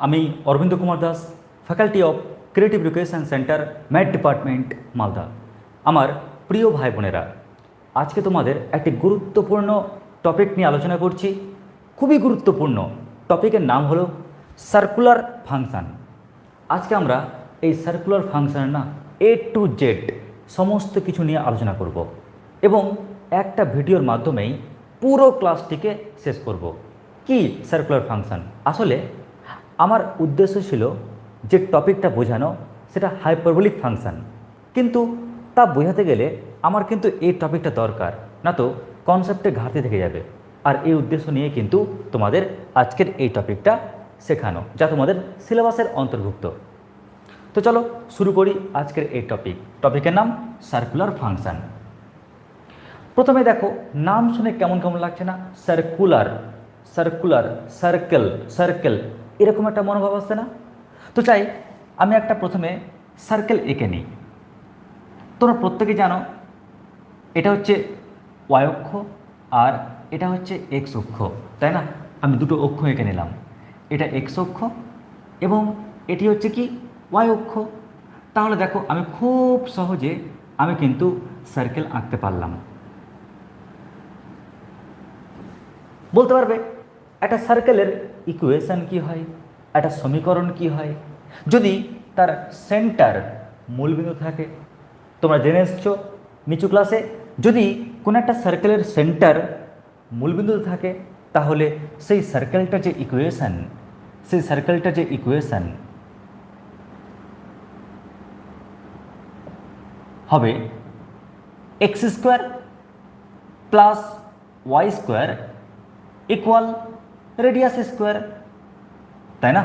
আমি Arabinda Kumar Das, faculty of creative education centre, math department, Malda. আমার প্রিয় ভাই বোনেরা, আজকে তোমাদের একটি গুরুত্বপূর্ণ টপিক নিয়ে আলোচনা করছি। খুবই গুরুত্বপূর্ণ টপিকের নাম হলো সার্কুলার ফাংশন। আজকে আমরা এই সার্কুলার ফাংশনের A to Z সমস্ত কিছু নিয়ে আলোচনা করব এবং একটা ভিডিওর মাধ্যমেই পুরো ক্লাসটিকে শেষ করব। কি সার্কুলার ফাংশন? আসলে আমার উদ্দেশ্য ছিল যে টপিকটা বোঝানো, সেটা হাইপারবোলিক ফাংশন, কিন্তু তা বোঝাতে গেলে আমার কিন্তু এই টপিকটা দরকার, না তো কনসেপ্টে ঘাটতি থেকে যাবে। আর এই উদ্দেশ্য নিয়ে কিন্তু তোমাদের আজকের এই টপিকটা শেখানো, যা তোমাদের সিলেবাসের অন্তর্ভুক্ত। তো চলো শুরু করি আজকের এই টপিকের নাম সার্কুলার ফাংশন। প্রথমে দেখো, নাম শুনে কেমন কেমন লাগছে না? সার্কুলার, সার্কুলার, সার্কেল, সার্কেল, এরকম একটা মনোভাব আসছে না? তো চাই আমি একটা প্রথমে সার্কেল এঁকে নিই। তোমরা প্রত্যেকে জানো এটা হচ্ছে ওয়াই অক্ষ আর এটা হচ্ছে এক্স অক্ষ, তাই না? আমি দুটো অক্ষ এঁকে নিলাম, এটা এক্স অক্ষ এবং এটি হচ্ছে কি ওয়াই অক্ষ। তাহলে দেখো আমি খুব সহজে আমি কিন্তু সার্কেল আঁকতে পারলাম। বলতে পারবে একটা সার্কেলের ইকুয়েশন কি হয়, একটা সমীকরণ কি হয় যদি তার সেন্টার মূলবিন্দু থাকে? তোমরা জেনে এসছো নিচু ক্লাসে, যদি কোনো একটা সার্কেলের সেন্টার মূলবিন্দুতে থাকে তাহলে সেই সার্কেলটার যে ইকুয়েশন হবে x square plus y square equal radius square, তাই না?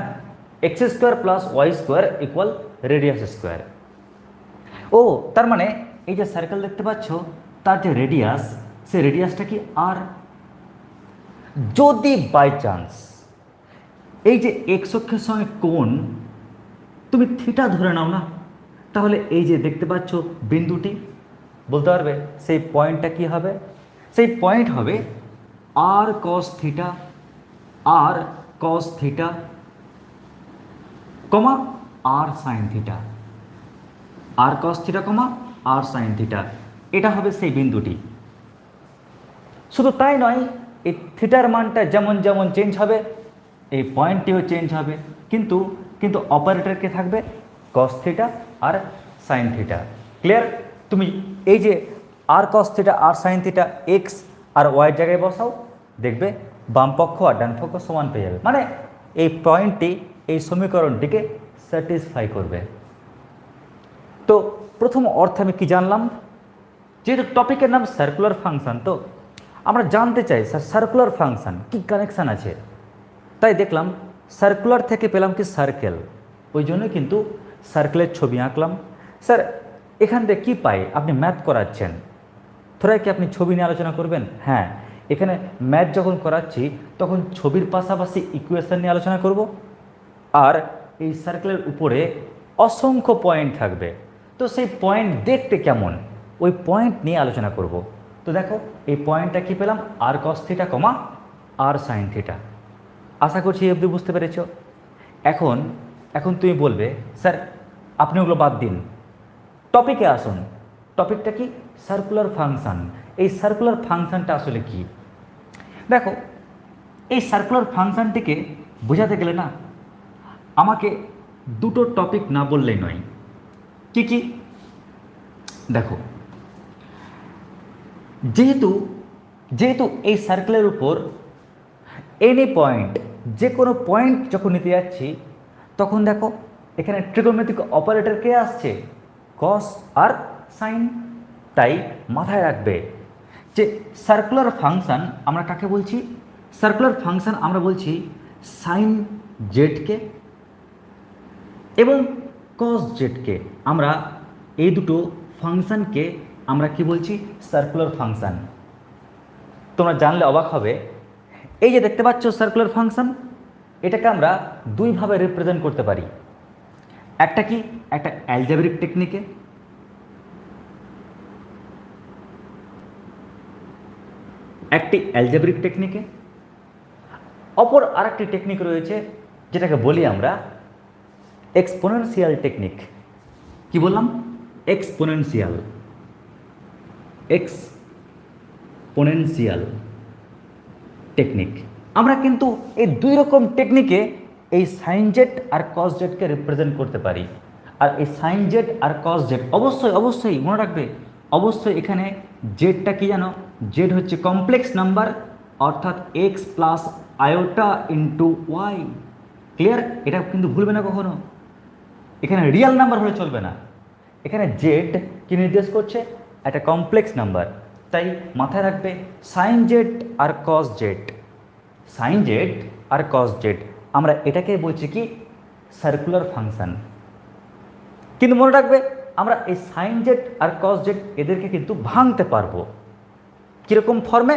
X square plus y square equal radius square. ও তার মানে এই যে সার্কেল দেখতে পাচ্ছ, তার যে রেডিয়াস, সেই রেডিয়াসটা কি আর। যদি বাই চান্স এই যে এক্স অক্ষের সঙ্গে কোণ তুমি থিটা ধরে নাও না, তাহলে এই যে দেখতে পাচ্ছ বিন্দুটি, বলতে পারবে সেই পয়েন্টটা কি হবে? সেই পয়েন্ট হবে আর কস থিটা, আর কস থিটা কমা আর সাইন থিটা, আর কস থিটা কমা আর সাইন থিটা, এটা হবে সেই বিন্দুটি। শুধু তাই নয়, এই থিটার মানটা যেমন যেমন চেঞ্জ হবে এই পয়েন্টটিও চেঞ্জ হবে, কিন্তু কিন্তু অপারেটর কে থাকবে কস থিটা আর সাইন থিটা। ক্লিয়ার? তুমি এই যে আর কস থিটা আর সাইন থিটা এক্স আর ওয়াই জায়গায় বসাও, দেখবে বাম পক্ষ আর ডান পক্ষ সমান পেয়ে যাবে, মানে এই পয়েন্টটি এই সমীকরণটিকে স্যাটিসফাই করবে। তো প্রথম অর্থে আমি কি জানলাম? যেহেতু টপিকের নাম সার্কুলার ফাংশন, তো আমরা জানতে চাই স্যার সার্কুলার ফাংশন কি কানেকশান আছে। তাই দেখলাম সার্কুলার থেকে পেলাম কি সার্কেল, ওই জন্য কিন্তু সার্কেলের ছবি আঁকলাম। স্যার এখান থেকে কী পাই? আপনি ম্যাথ করাচ্ছেন, থোড়া কি আপনি ছবি নিয়ে আলোচনা করবেন? হ্যাঁ, এখানে ম্যাথ যখন করাচ্ছি তখন ছবির পাশাপাশি ইকুয়েশন নিয়ে আলোচনা করব। আর এই সার্কেলের উপরে অসংখ্য পয়েন্ট থাকবে, তো সেই পয়েন্ট দেখতে কেমন ওই পয়েন্ট নিয়ে আলোচনা করব। তো দেখো এই পয়েন্টটা কি পেলাম, আর কস থিটা কমা আর সাইন থিটা। আশা করছি এই অবধি বুঝতে পেরেছ। এখন তুমি বলবে স্যার আপনি ওগুলো বাদ দিন, টপিকে আসুন। টপিকটা কি? Circular function. এই সার্কুলার ফাংশনটা আসলে কি? দেখো এই সার্কুলার ফাংশনটিকে বোঝাতে গেলে না আমাকে দুটো টপিক না বললেই নয়। কি কি? দেখো যেহেতু এই সার্কেলের উপর এনি পয়েন্ট, যে কোনো পয়েন্ট যখন নিতে যাচ্ছি তখন দেখো এখানে ট্রিগোনোমেট্রিক অপারেটর কে আসছে? কস আর সাইন। তাই মাথায় রাখবে যে সার্কুলার ফাংশন আমরা কাকে বলছি? সার্কুলার ফাংশন আমরা বলছি সাইন জেডকে এবং কস জেডকে। আমরা এই দুটো ফাংশনকে আমরা কি বলছি? Circular function. তোমরা জানলে অবাক হবে, এই যে দেখতে পাচ্ছ সার্কুলার ফাংশন, এটাকে আমরা দুইভাবে রিপ্রেজেন্ট করতে পারি। একটা কি? একটা অ্যালজেব্রিক টেকনিকে, অপর আরেকটি টেকনিক রয়েছে যেটাকে বলি আমরা এক্সপোনেনশিয়াল টেকনিক। কি বললাম? Exponential exponential technique. আমরা কিন্তু এই দুই রকম টেকনিকে এই সাইন জেড আর কস জেডকে রিপ্রেজেন্ট করতে পারি। আর এই সাইন জেড আর কস জেড অবশ্যই অবশ্যই মনে রাখবে, অবশ্যই এখানে জেডটা কি জানো? জেড হচ্ছে কমপ্লেক্স নাম্বার, অর্থাৎ X plus iota into Y. Clear? এটা কিন্তু ভুলবে না কখনো। এখানে রিয়েল নাম্বার হলে চলবে না। এখানে জেড কি নির্দেশ করছে? একটা কমপ্লেক্স নাম্বার। তাই মাথায় রাখবে সাইন জেড আর কস জেড, সাইন জেড আর কস জেড আমরা এটাকে বলছি কি? Circular function. কিন্তু মনে রাখবে আমরা এই সাইন জেড আর কস জেড এদেরকে কিন্তু ভাঙতে পারবো। কীরকম ফর্মে?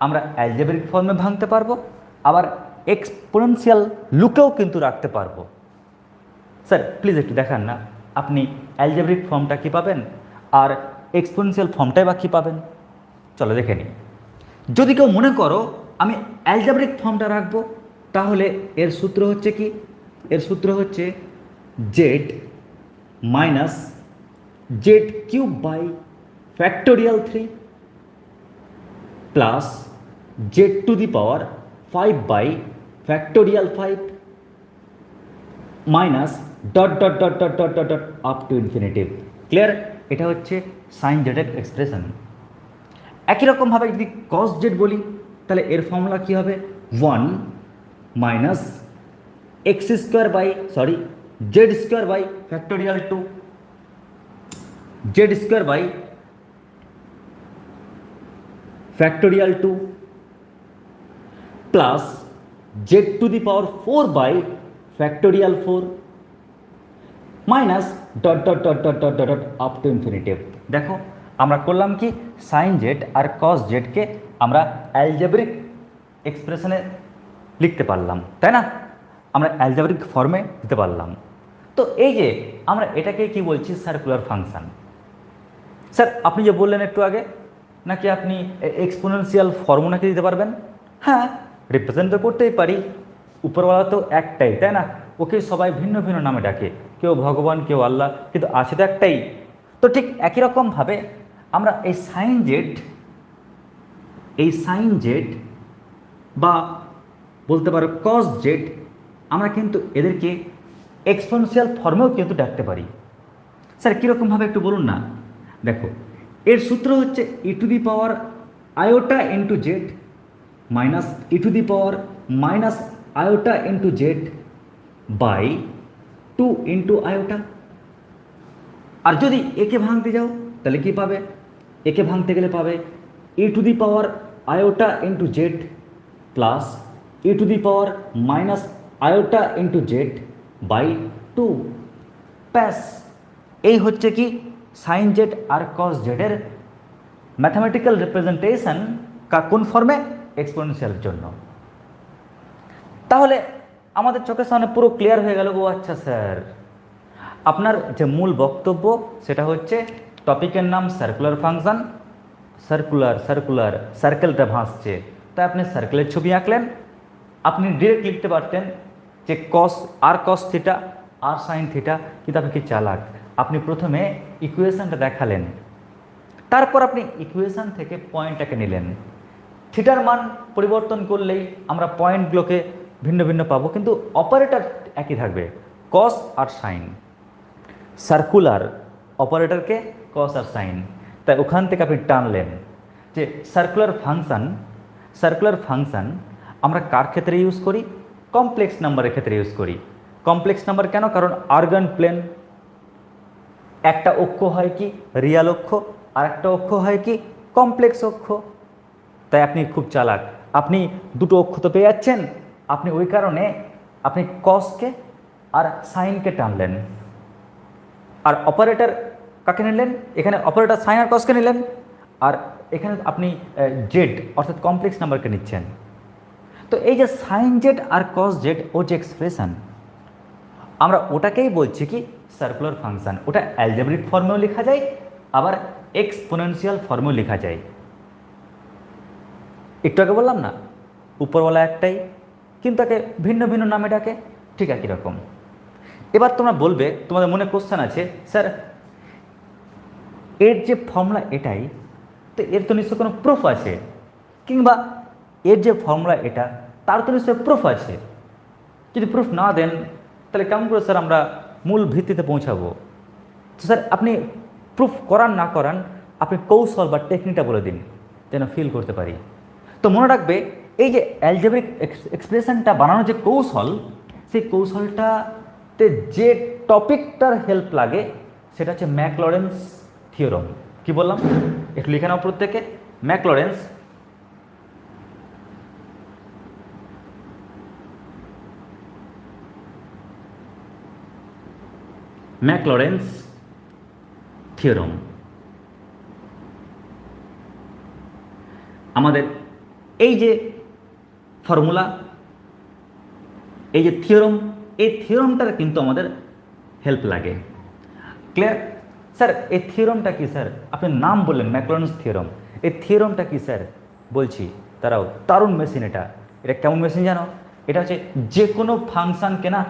আমরা অ্যালজেব্রিক ফর্মে ভাঙতে পারবো, আবার এক্সপোনেনশিয়াল লুকেও কিন্তু রাখতে পারবো। স্যার প্লিজ একটু দেখান না আপনি অ্যালজেব্রিক ফর্মটা কী পাবেন আর এক্সপোনেনশিয়াল ফর্মটাই বা কী পাবেন। চলো দেখে নিই। যদি কেউ মনে করো আমি অ্যালজেব্রিক ফর্মটা রাখবো, তাহলে এর সূত্র হচ্ছে কি? এর সূত্র হচ্ছে Z minus Z cube by factorial 3 plus Z to the power 5 by factorial 5 minus dot dot dot dot dot dot dot up to infinitive. Clear? এটা হচ্ছে সাইন জেডের এক্সপ্রেশন। একই রকমভাবে যদি কস জেড বলি তাহলে এর ফর্মুলা কী হবে? 1 minus X square by Z square by factorial 2 Z square by factorial 2 plus Z to the power 4 by factorial 4 minus dot dot dot dot dot dot dot up to infinitive. দেখো আমরা করলাম কি? Sine z আর কস জেডকে আমরা algebraic এক্সপ্রেশনে লিখতে পারলাম, তাই না? আমরা অ্যালজেব্রিক ফর্মে দিতে পারলাম। তো এই যে আমরা এটাকে কি বলছি? Circular function. স্যার আপনি যে বললেন একটু আগে নাকি আপনি এক্সপোনেনশিয়াল ফর্মও নাকি দিতে পারবেন? হ্যাঁ, রিপ্রেজেন্ট তো করতেই পারি। উপরওয়ালা তো একটাই, তাই না? ওকে সবাই ভিন্ন ভিন্ন নামে ডাকে, কেউ ভগবান, কেউ আল্লাহ, কিন্তু আছে তো একটাই। তো ঠিক একই রকমভাবে আমরা এই সাইন জেড বা বলতে পারো কস জেড, আমরা কিন্তু এদেরকে এক্সপোনেনশিয়াল ফর্মেও কিন্তু ডাকতে পারি। স্যার কীরকমভাবে একটু বলুন না। দেখো এর সূত্র হচ্ছে e to the power iota into z minus e to the power minus iota into Z by 2 into iota. আর যদি একে ভাঙতে যাও তাহলে কি পাবে? একে ভাঙতে গেলে পাবে e to the power iota into z plus E to the power minus iota into Z by 2। প্যাস এই হচ্ছে কি সাইন জেড আর কস জেডের ম্যাথামেটিক্যাল রিপ্রেজেন্টেশন কোন ফর্মে? এক্সপোনেনশিয়ালের জন্য। তাহলে আমাদের চোখের সামনে পুরো ক্লিয়ার হয়ে গেল। ও আচ্ছা স্যার, আপনার যে মূল বক্তব্য সেটা হচ্ছে টপিকের নাম সার্কুলার ফাংশন, সার্কেলটা ভাসছে, তাই আপনি সার্কেলের ছবি আঁকলেন। আপনি ডিরেক্ট লিখতে পারতেন যে কস থিটা আর সাইন থিটা, কিন্তু আপনি কি চালাক, আপনি প্রথমে ইকুয়েশনটা দেখালেন, তারপর আপনি ইকুয়েশন থেকে পয়েন্টটাকে নিলেন। থিটার মান পরিবর্তন করলেই আমরা পয়েন্টগুলোকে ভিন্ন ভিন্ন পাবো, কিন্তু অপারেটর একই থাকবে, কস আর সাইন। সার্কুলার অপারেটরকে কস আর সাইন, তাই ওখান থেকে আপনি টানলেন যে সার্কুলার ফাংশন আমরা কার ক্ষেত্রে ইউজ করি? কমপ্লেক্স নাম্বারের ক্ষেত্রে ইউজ করি। কমপ্লেক্স নাম্বার কেন? কারণ আর্গান প্লেন, একটা অক্ষ হয় কি রিয়াল অক্ষ, আর একটা অক্ষ হয় কি কমপ্লেক্স অক্ষ। তাই আপনি খুব চালাক, আপনি দুটো অক্ষ তো পেয়ে যাচ্ছেন, আপনি ওই কারণে আপনি কসকে আর সাইনকে টানলেন। আর অপারেটর কাকে নিলেন? এখানে অপারেটর সাইন আর কসকে নিলেন, আর এখানে আপনি জেড অর্থাৎ কমপ্লেক্স নাম্বারকে নিচ্ছেন। তো এই যে সাইন জেড আর কস জেড ও যে এক্সপ্রেশন, আমরা ওটাকেই বলছি কি সার্কুলার ফাংশন। ওটা অ্যালজেব্রিক ফর্মেও লেখা যায়, আবার এক্সপোনেনশিয়াল ফর্মেও লেখা যায়। একটু আগে বললাম না উপরওয়ালা একটাই, কিন্তু তাকে ভিন্ন ভিন্ন নামে ডাকে, ঠিক একই রকম। এবার তোমরা বলবে, তোমাদের মনে কোশ্চেন আছে, স্যার এর যে ফর্মুলা এটাই, তো এর তো নিশ্চয় কোনো প্রুফ আছে, কিংবা এর যে ফর্মুলা এটা তার তো নিশ্চয় প্রুফ আছে। যদি প্রুফ না দেন তাহলে কেমন করে স্যার আমরা মূল ভিত্তিতে পৌঁছাবো? তো স্যার আপনি প্রুফ করান না করান, আপনি কৌশল বা টেকনিকটা বলে দিন যেন ফিল করতে পারি। তো মনে রাখবে, এই যে অ্যালজেব্রিক এক্সপ্রেশনটা বানানোর যে কৌশল, সেই কৌশলটাতে যে টপিকটার হেল্প লাগে সেটা হচ্ছে ম্যাকলরেন্স থিওরাম। কি বললাম? একটু লিখে নাও প্রত্যেকে, ম্যাকলরেন্স ম্যাকলরেন্স থিওরাম। আমাদের এই যে ফর্মুলা, এই যে থিওরাম, এই থিওরামটার কিন্তু আমাদের হেল্প লাগে। ক্লিয়ার? স্যার এই থিওরামটা কি স্যার? আপনি নাম বললেন ম্যাকলরেন্স থিওরাম, এই থিওরামটা কি স্যার? বলছি, তারাও দারুণ মেশিন। এটা এটা কেমন মেশিন জানো? এটা হচ্ছে যে কোনো ফাংশানকে না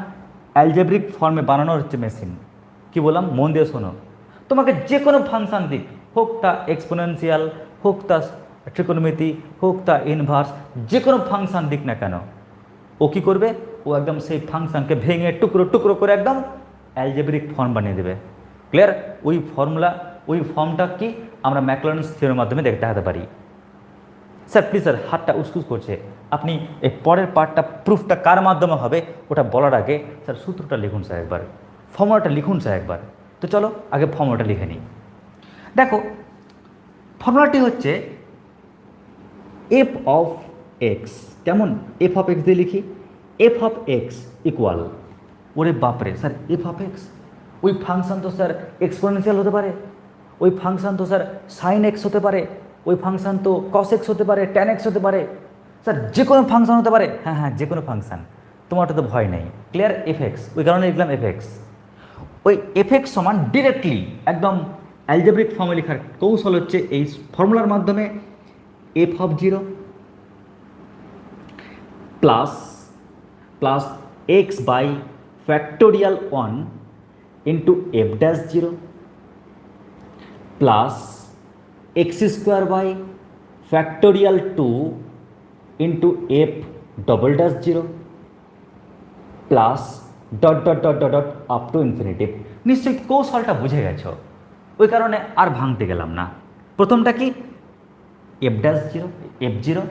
অ্যালজেব্রিক ফর্মে বানানোর হচ্ছে মেশিন। কি বললাম? মন দিয়ে শোনো। তোমাকে যে কোনো ফাংশান দিক, হোক তা এক্সপোনেনশিয়াল, হোক তা ট্রিকোনোমিতি, হোক তা ইনভার্স, যে কোনো ফাংশান দিক না কেন, ও কী করবে? ও একদম সেই ফাংশানকে ভেঙে টুকরো টুকরো করে একদম অ্যালজেব্রিক ফর্ম বানিয়ে দেবে। ক্লিয়ার? ওই ফর্মুলা, ওই ফর্মটা কি আমরা ম্যাকলরেন্স থিওরামের মাধ্যমে দেখাতে পারি। স্যার প্লিজ স্যার, হাতটা উসকুস করছে। আপনি এই পরের পার্টটা প্রুফটা কার মাধ্যমে হবে ওটা বলার আগে স্যার সূত্রটা লিখুন স্যার একবার, ফর্মুলাটা লিখুন স্যার একবার। তো চলো আগে ফর্মুলাটা লিখে নিই। দেখো ফর্মুলাটি হচ্ছে এফ অফ এক্স। কেমন? এফ অফ এক্স দিয়ে লিখি, এফ অফ এক্স ইকুয়াল, ওরে বাপরে স্যার এফ অফ এক্স, ওই ফাংশন তো স্যার এক্সপোনেনশিয়াল হতে পারে, ওই ফাংশন তো স্যার সাইন এক্স হতে পারে, ওই ফাংশন তো কস এক্স হতে পারে, ট্যান এক্স হতে পারে, স্যার যে কোনো ফাংশন হতে পারে। হ্যাঁ হ্যাঁ, যে কোনো ফাংশন, তোমারটা তো ভয় নেই। ক্লিয়ার? এফ এক্স, ওই কারণে লিখলাম এফ এক্স। ওই এফ এক্স সমান ডিরেক্টলি একদম অ্যালজেব্রিক ফর্মে লেখার কৌশল হচ্ছে এই ফর্মুলার মাধ্যমে F of zero plus plus X by factorial 1 into F dash zero plus X square by factorial 2 into F double dash zero plus dot dot dot dot dot up to infinitive. নিশ্চয়ই কৌশলটা বুঝে গেছো, ওই কারণে আর ভাঙতে গেলাম না। প্রথমটা কি? F dash zero, F zero.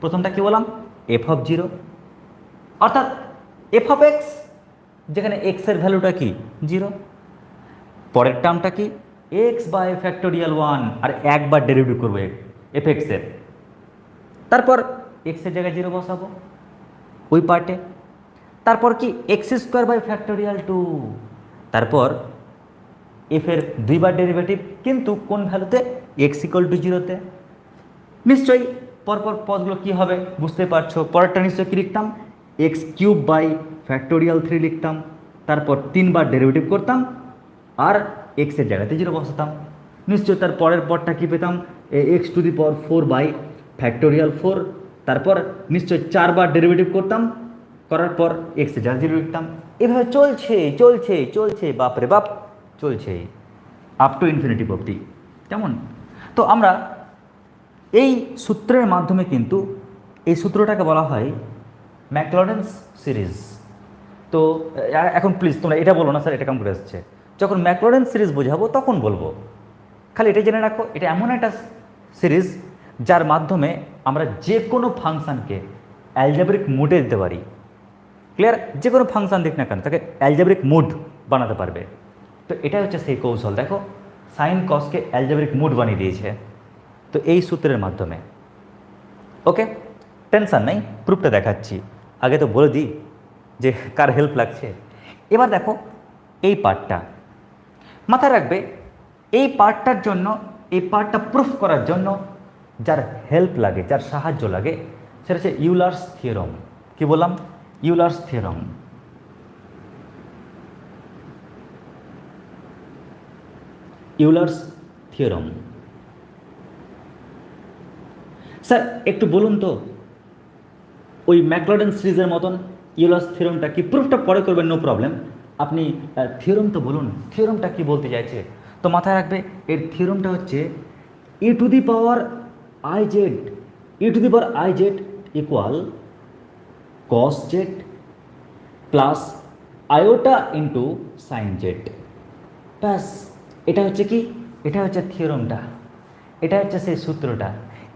প্রথমটা কি বললাম? এফ অফ জিরো, অর্থাৎ এফ অফ এক্স, যেখানে এক্সের ভ্যালুটা কি? জিরো। পরের টার্মটা কি? এক্স বাই ফ্যাক্টোরিয়াল 1, আর একবার ডেরিভেটিভ করবো এফ এক্সের, তারপর এক্সের জায়গায় জিরো বসাবো ওই পার্টে। তারপর কি? এক্স স্কোয়ার বাই ফ্যাক্টোরিয়াল 2, তারপর এফের দুইবার ডেরিভেটিভ, কিন্তু কোন ভ্যালুতে? এক্স ইকুয়াল টু জিরোতে। নিশ্চয়ই পরপর পদগুলো কী হবে বুঝতে পারছো। পরেরটা নিশ্চয়ই কী লিখতাম? এক্স কিউব বাই ফ্যাক্টোরিয়াল 3 লিখতাম, তারপর 3বার ডেরিভেটিভ করতাম আর এক্সের জায়গাতে জিরো বসাতাম। নিশ্চয়ই তার পরের পরটা কী পেতাম? X to the power 4 by factorial 4, তারপর নিশ্চয়ই 4বার ডেরিভেটিভ করতাম, করার পর এক্সের জায়গায় জিরো লিখতাম। এভাবে চলছে চলছে চলছে, বাপরে বাপ চলছে আপ টু ইনফিনিটিভ অবধি। কেমন? তো আমরা এই সূত্রের মাধ্যমে কিন্তু, এই সূত্রটাকে বলা হয় ম্যাকলরেন্স সিরিজ। তো এখন প্লিজ তোমরা এটা বলো না স্যার এটা কেমন করে আসছে। যখন ম্যাকলরেন্স সিরিজ বোঝাবো তখন বলবো, খালি এটা জেনে রাখো এটা এমন একটা সিরিজ যার মাধ্যমে আমরা যে কোনো ফাংশানকে অ্যালজেব্রিক মুডে দিতে পারি। ক্লিয়ার? যে কোনো ফাংশান দিক না কেন তাকে অ্যালজেব্রিক মুড বানাতে পারবে। তো এটা হচ্ছে সেই কৌশল। দেখো সাইন কসকে অ্যালজেব্রিক মুড বানিয়ে দিয়েছে, তো এই সূত্রের মাধ্যমে। ওকে, টেনশন নেই, প্রুফটা দেখাচ্ছি। আগে তো বলে দিই যে কার হেল্প লাগছে। এবার দেখো এই পার্টটা মাথায় রাখবে, এই পার্টটার জন্য, এই পার্টটা প্রুফ করার জন্য যার হেল্প লাগে, যার সাহায্য লাগে, সেটা হচ্ছে ইউলার্স থিওরাম। কি বললাম? ইউলার্স থিওরাম। ইউলার্স থিওরাম। স্যার একটু বলুন তো ওই ম্যাকলডেন সিরিজের মতন ইউলার্স থিওরামটা কি, প্রুফটা পরে করবেন, নো প্রবলেম। আপনি থিওরাম তো বলুন, থিওরামটা কি বলতে চাইছে। তো মাথায় রাখবে এর থিওরামটা হচ্ছে e to the power i z, e to the power i z equal cos Z plus iota into sine z. ব্যাস, এটা হচ্ছে কি, এটা হচ্ছে থিওরামটা, এটা হচ্ছে সেই সূত্রটা।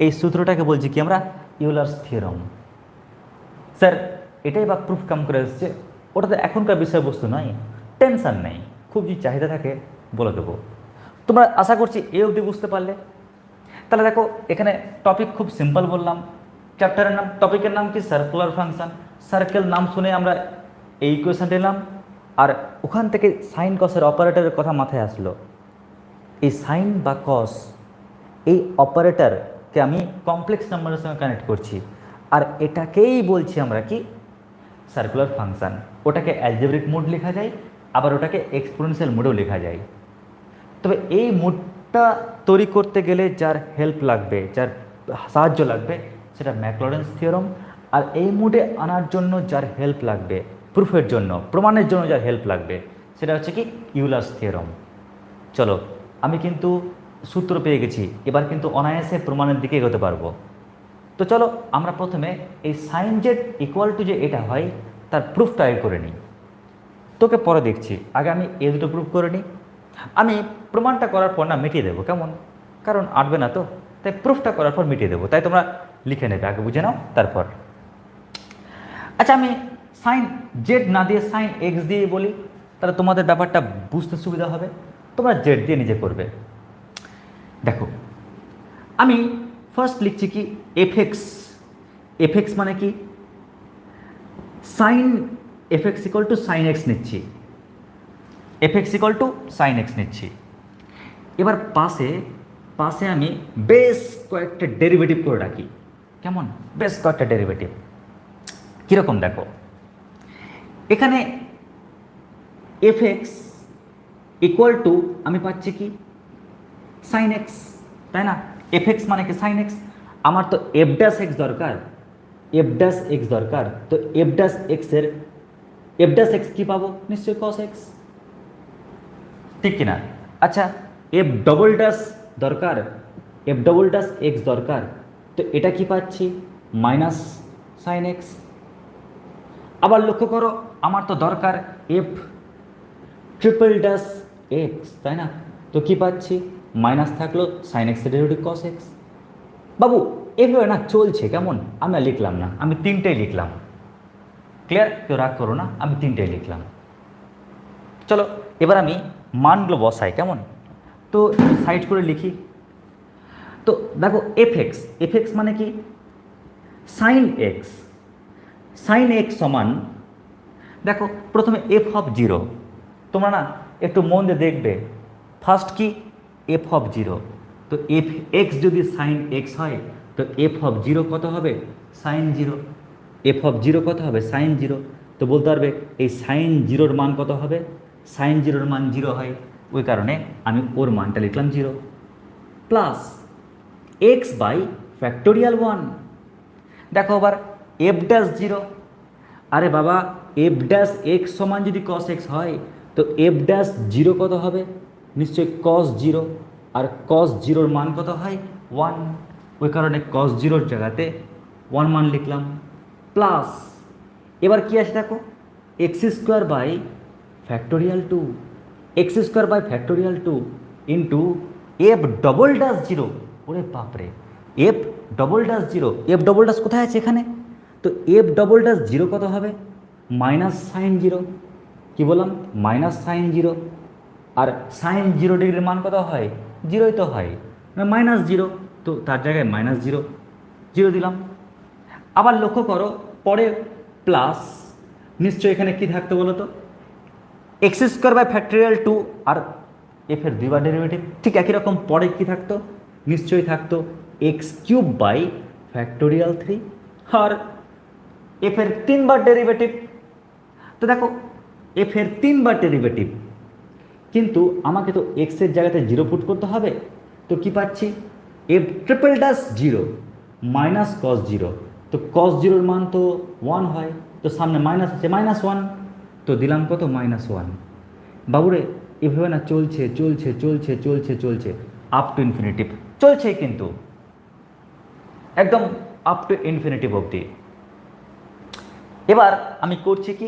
এই সূত্রটাকে বলছি কি আমরা, ইউলার্স থিওরাম। স্যার এটাই বা প্রুফ কাম করে এসছে, ওটা তো এখনকার বিষয়বস্তু নয়, টেনশন নেই, খুব যদি চাহিদা থাকে বলে দেবো। তোমরা আশা করছি এই অবধি বুঝতে পারলে। তাহলে দেখো এখানে টপিক খুব সিম্পল বললাম, চ্যাপ্টারের নাম, টপিকের নাম কি, সার্কুলার ফাংশন। সার্কেল নাম শুনে আমরা এই ইকুয়েশন নিলাম, আর ওখান থেকে সাইন কসের অপারেটরের কথা মাথায় আসলো। এই সাইন বা কস, এই অপারেটরকে আমি কমপ্লেক্স নাম্বারের সঙ্গে কানেক্ট করছি, আর এটাকেই বলছি আমরা কি, সার্কুলার ফাংশন। ওটাকে অ্যালজেব্রিক মোড লেখা যায়, আবার ওটাকে এক্সপোনেনশিয়াল মোডেও লেখা যায়। তবে এই মোডটা তৈরি করতে গেলে যার হেল্প লাগবে, যার সাহায্য লাগবে, সেটা ম্যাকলডেন্স থিওরাম। আর এই মোডে আনার জন্য যার হেল্প লাগবে, প্রুফের জন্য, প্রমাণের জন্য যার হেল্প লাগবে, সেটা হচ্ছে কি, ইউলার্স থিওরাম। চলো, আমি কিন্তু সূত্র পেয়ে গেছি, এবার কিন্তু অনায়াসে প্রমাণের দিকে এগোতে পারবো। তো চলো আমরা প্রথমে এই সাইন জেড ইকুয়াল টু যে এটা হয় তার প্রুফটা আগে করে নিই, তোকে পরে দেখছি, আগে আমি এই দুটো প্রুফ করে নিই। আমি প্রমাণটা করার পর না মিটিয়ে দেবো, কেমন, কারণ আটবে না তো, তাই প্রুফটা করার পর মিটিয়ে দেবো, তাই তোমরা লিখে নেবে, আগে বুঝে নাও তারপর। আচ্ছা, আমি সাইন জেড না দিয়ে সাইন এক্স দিয়ে বলি, তাহলে তোমাদের ব্যাপারটা বুঝতে সুবিধা হবে, তোমরা জেড দিয়ে নিজে করবে। দেখো আমি ফার্স্ট লিখছি কি, এফএক্স। এফএক্স মানে কি, sine f x equal to sine x নিচ্ছি, f x equal to sine x নিচ্ছি। এবার পাশে পাশে আমি বেশ কয়েকটা ডেরিভেটিভ করে রাখি, কেমন, বেশ কয়েকটা ডেরিভেটিভ। কীরকম দেখো, এখানে এফএক্স ইকুয়াল টু আমি পাচ্ছি কি, সাইন এক্স, তাই না। এফএক্স মানে কি, সাইন এক্স। আমার তো এফ ড্যাশ এক্স দরকার, এফ ড্যাশ এক্স দরকার, তো এফ ড্যাশ এক্সের এফ ড্যাশ এক্স কী পাবো, নিশ্চয়ই কস এক্স, ঠিক কিনা। আচ্ছা, এফ ডবল ড্যাশ দরকার, এফ ডবল ড্যাশ এক্স দরকার, তো এটা কি পাচ্ছি, মাইনাস সাইন এক্স। আবার লক্ষ্য করো, আমার তো দরকার এফ ট্রিপল ড্যাশ এক্স, তাই না, তো কি পাচ্ছি, মাইনাস থাকলো সাইন এক্সের ডেরিভেটিভ কস এক্স। বাবু এভাবে না চলছে, কেমন, আমি আর লিখলাম না, আমি তিনটেই লিখলাম, ক্লিয়ার, কেউ রাগ করো না, আমি তিনটেই লিখলাম। চলো এবার আমি মানগুলো বসাই, কেমন, তো সাইড করে লিখি। তো দেখো এফএক্স, এফএক্স মানে কি, সাইন এক্স, সাইন এক্স সমান, দেখো প্রথমে এফ অফ জিরো, তোমরা না একটু মন দিয়ে দেখবে, ফার্স্ট কি, এফ অফ জিরো, তো এফ এক্স যদি সাইন এক্স হয়, তো এফ অফ জিরো কত হবে, sine zero. F of zero কত হবে, সাইন জিরো। তো বলতে পারবে এই সাইন জিরোর মান কত হবে, সাইন জিরোর মান জিরো হয়, ওই কারণে আমি ওর মানটা লিখলাম zero, plus X by factorial one. দেখো আবার এফ ড্যাশ জিরো, আরে বাবা এফ ড্যাশ এক্স সমান যদি কস এক্স হয়, তো এফ ড্যাশ জিরো কত হবে, নিশ্চয়ই কস জিরো, আর কস জিরোর মান কত হয়, ওয়ান, ওই কারণে কস জিরোর জায়গাতে ওয়ান মান লিখলাম, প্লাস এবার কি আছে দেখো, X square by factorial two, X square by factorial two into F double dash zero, ওরে বাপরে, F double dash zero, F double dash কোথায় আছে এখানে, তো এফ ডবল ড্যাশ জিরো কত হবে, মাইনাস সাইন জিরো, কী বললাম, মাইনাস সাইন জিরো, আর sine zero ডিগ্রির মান কত হয়, জিরোই তো হয়, মাইনাস জিরো, তো তার জায়গায় মাইনাস জিরো, জিরো দিলাম। আবার লক্ষ্য করো পরে প্লাস, নিশ্চয়ই এখানে কী থাকতো বলো তো, x square by factorial two, আর এফের দুইবার ডেরিভেটিভ, ঠিক একই রকম পরে কী থাকতো, নিশ্চয়ই থাকতো x cube by factorial three, আর এফের তিনবার ডেরিভেটিভ। তো দেখো এফের তিনবার ডেরিভেটিভ, কিন্তু আমাকে তো এক্সের জায়গাতে জিরো পুট করতে হবে, তো কি পাচ্ছি, F triple dash zero minus cos zero, তো কস জিরোর মান তো 1 হয়, তো সামনে মাইনাস আছে, -1, তো দিলাম কত -1। বাবুরে এভাবে না চলছে চলছে চলছে চলছে চলছে আপ টু ইনফিনিটিভ চলছে, কিন্তু একদম আপ টু ইনফিনিটিভ অবধি। এবার আমি করছি কি,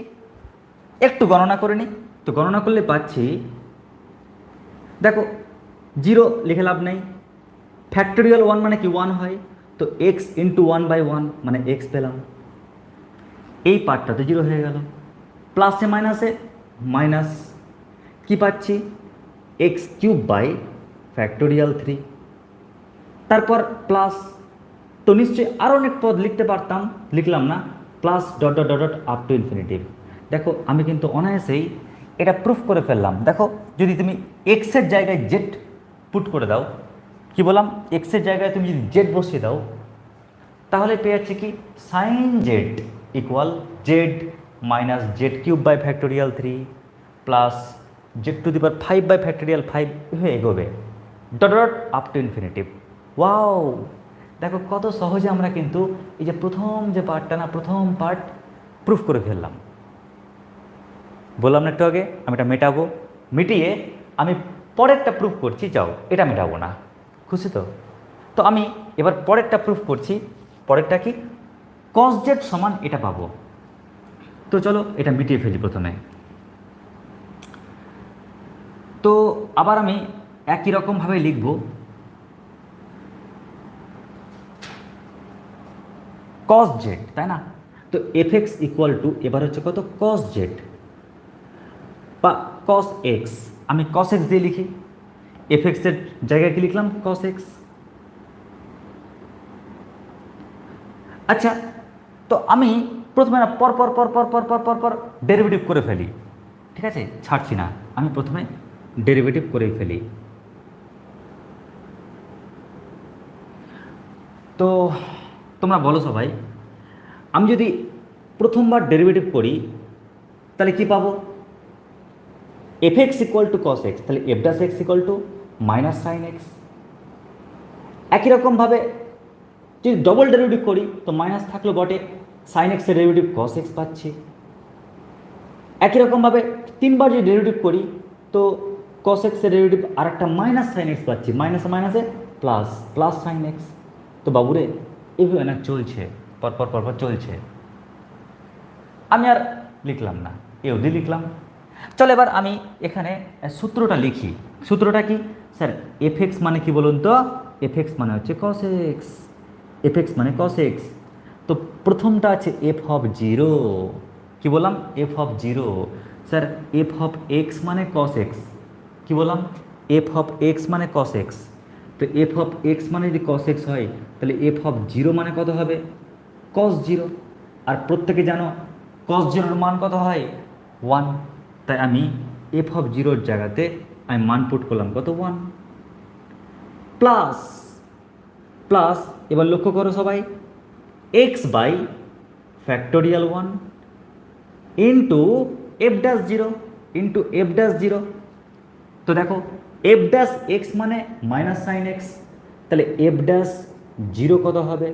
একটু গণনা করে নিই। তো গণনা করলে পাচ্ছি, দেখো 0 লিখে লাভ নেই, ফ্যাক্টোরিয়াল 1 মানে কি 1 হয়, তো এক্স ইন্টু 1/1 মানে এক্স পেলাম, এই পার্টটাতে 0 হয়ে গেল। প্লাসে মাইনাসে মাইনাস, কি পাচ্ছি x³ / 3, তারপর প্লাস, তো নিশ্চয়ই আরও অনেক পদ লিখতে পারতাম, লিখলাম না, plus dot dot dot dot up to infinitive. দেখো আমি কিন্তু অনায়াসেই এটা প্রুফ করে ফেললাম। দেখো যদি তুমি এক্সের জায়গায় জেড পুট করে দাও, কি বললাম, এক্সের জায়গায় তুমি যদি জেড বসিয়ে দাও, তাহলে পেয়ে যাচ্ছে কি sine Z equal Z minus z³ / 3 plus z⁵5/5 হয়ে এগোবে dot dot up to infinitive. Wow, দেখো কত সহজে আমরা কিন্তু এই যে প্রথম যে পার্টটা না, প্রথম পার্ট প্রুফ করে ফেললাম। বললাম না একটু আগে আমি এটা মেটাবো, মিটিয়ে আমি পরেরটা প্রুফ করছি, যাও এটা মেটাবো না, খুশি তো? তো আমি এবার পরেরটা প্রুফ করছি। পরেরটা কি, কস জেড সমান এটা পাবো। তো চলো এটা মিটিয়ে ফেলি প্রথমে। তো আবার আমি একই রকমভাবে লিখব, কস জেড, তাই না? তো এফ(x) = এবার হচ্ছে কত, কস জেড বা কস এক্স। আমি কস এক্স দিয়ে লিখি, এফ(x) এর জায়গায় কি লিখলাম, কস এক্স। আচ্ছা, তো আমি প্রথমে না পর পর পর পর পর পর পর পর ডেরিভেটিভ করে ফেলি, ঠিক আছে, ছাড়ছি না, আমি প্রথমে ডেরিভেটিভ করেই ফেলি। তো তোমরা বলো সবাই, আমি যদি প্রথমবার ডেরিভেটিভ করি তাহলে কি পাবো, এফ(x) = cos x, তাহলে f'(x) = -sin x। একই রকমভাবে যদি ডবল ডেরিভেটিভ করি তো মাইনাস থাকলো বটে, সাইন এক্সের ডেরিভেটিভ কস এক্স পাচ্ছি। একই রকমভাবে তিনবার যদি ডেরিভেটিভ করি তো কস এক্সের ডেরিভেটিভ আর একটা মাইনাস সাইন এক্স পাচ্ছি, মাইনাসে মাইনাসে প্লাস, প্লাস সাইন এক্স। তো বাবুরে এভাবে না চলছে, পরপর পরপর চলছে, আমি আর লিখলাম না, এ অবধি লিখলাম। চলো এবার আমি এখানে সূত্রটা লিখি। সূত্রটা কি স্যার, এফ(x) মানে কি বলুন তো, এফ(x) মানে হচ্ছে cos x, এফ(x) মানে cos x। তো প্রথমটা আছে f(0), কি বললাম, f(0), স্যার f(x) মানে cos x, কি বললাম, f(x) মানে cos x। তো f(x) মানে যদি cos x হয় তাহলে f(0) মানে কত হবে, cos 0। আর প্রত্যেকে জানো cos 0-র মান কত হয়, 1। তাই আমি f(0)-র জায়গাতে আমি মান পুট করলাম কত, 1 প্লাস প্লাস, এবার লক্ষ্য করো সবাই, x/(1) into f'0 into f'0। তো দেখো f'(x) মানে -sin x, তাহলে f'(0) কত হবে,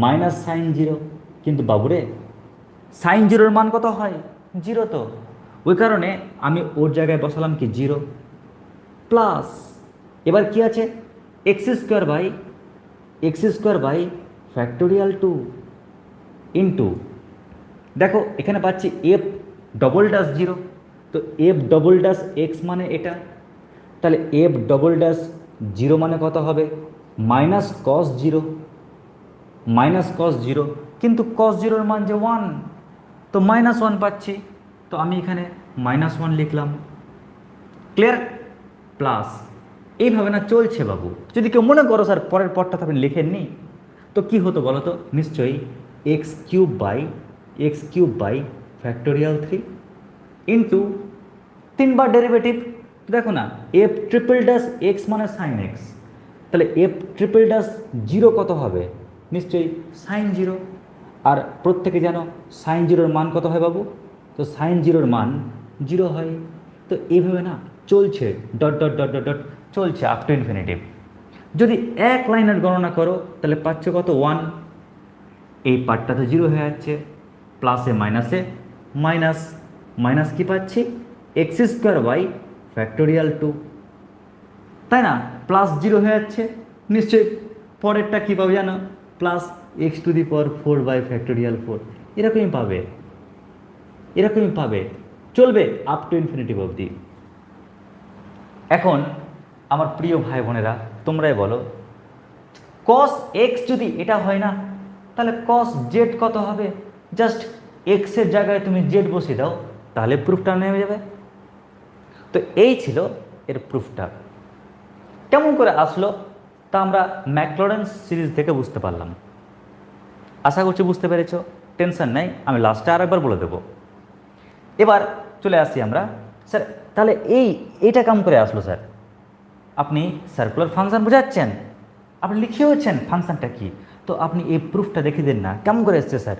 -sin 0। কিন্তু বাবুরে sin 0-র মান কত হয়, 0, তো ওই কারণে আমি ওর জায়গায় বসালাম কি 0 প্লাস, এবার কি আছে x² / 2 দেখো এখানে পাচ্ছি f'(0), তো f'(x) মানে এটা, তাহলে f'(0) মানে কত হবে, -cos 0, -cos 0, কিন্তু cos 0-র মান যে 1, তো -1 পাচ্ছি, তো আমি এখানে -1 লিখলাম, ক্লিয়ার, প্লাস। এইভাবে না চলছে বাবু। যদি কেউ মনে করো স্যার পরের পরটা তো আপনি লিখেননি, তো কি হতো বলো তো, নিশ্চয়ই x³ / 3 ইন্টু 3বার ডেরিভেটিভ। দেখো না f'(x) মানে সাইন এক্স, তাহলে f'(0) কত হবে, নিশ্চয়ই সাইন 0। আর প্রত্যেকে জানো সাইন 0-র মান কত হয় বাবু, তো সাইন 0-র মান 0 হয়। তো এইভাবে না চলছে dot dot dot dot dot চলছে আপ টু ইনফিনিটিভ। যদি এক লাইনের গণনা করো তাহলে পাচ্ছ কত, 1। এই পার্টটা তো জিরো হয়ে যাচ্ছে, প্লাসে মাইনাসে মাইনাস, মাইনাস কী পাচ্ছি এক্স স্কোয়ার বাই ফ্যাক্টোরিয়াল 2, তাই না? প্লাস জিরো হয়ে যাচ্ছে, নিশ্চয়ই পরেরটা কী পাবে জানো, plus X to the power 4 by factorial 4, এরকমই পাবে, এরকমই পাবে, চলবে আপ টু ইনফিনিটিভ অবধি। এখন আমার প্রিয় ভাই বোনেরা তোমরাই বলো, কস এক্স যদি এটা হয় না, তাহলে কস জেড কত হবে? জাস্ট এক্সের জায়গায় তুমি জেড বসিয়ে দাও, তাহলে প্রুফটা নেমে যাবে। তো এই ছিল এর প্রুফটা। কেমন করে আসলো তা আমরা ম্যাকলরেন্স সিরিজ থেকে বুঝতে পারলাম। আশা করছি বুঝতে পেরেছ, টেনশন নেই, আমি লাস্টে আরেকবার বলে দেবো। এবার চলে আসি আমরা, স্যার তাহলে এইটা কেমন করে আসলো স্যার? আপনি সার্কুলার ফাংশন বোঝাচ্ছেন, আপনি লিখিয়েওছেন ফাংশনটা কি, তো আপনি এই প্রুফটা দেখিয়ে দিন না কেমন করে এসছে স্যার।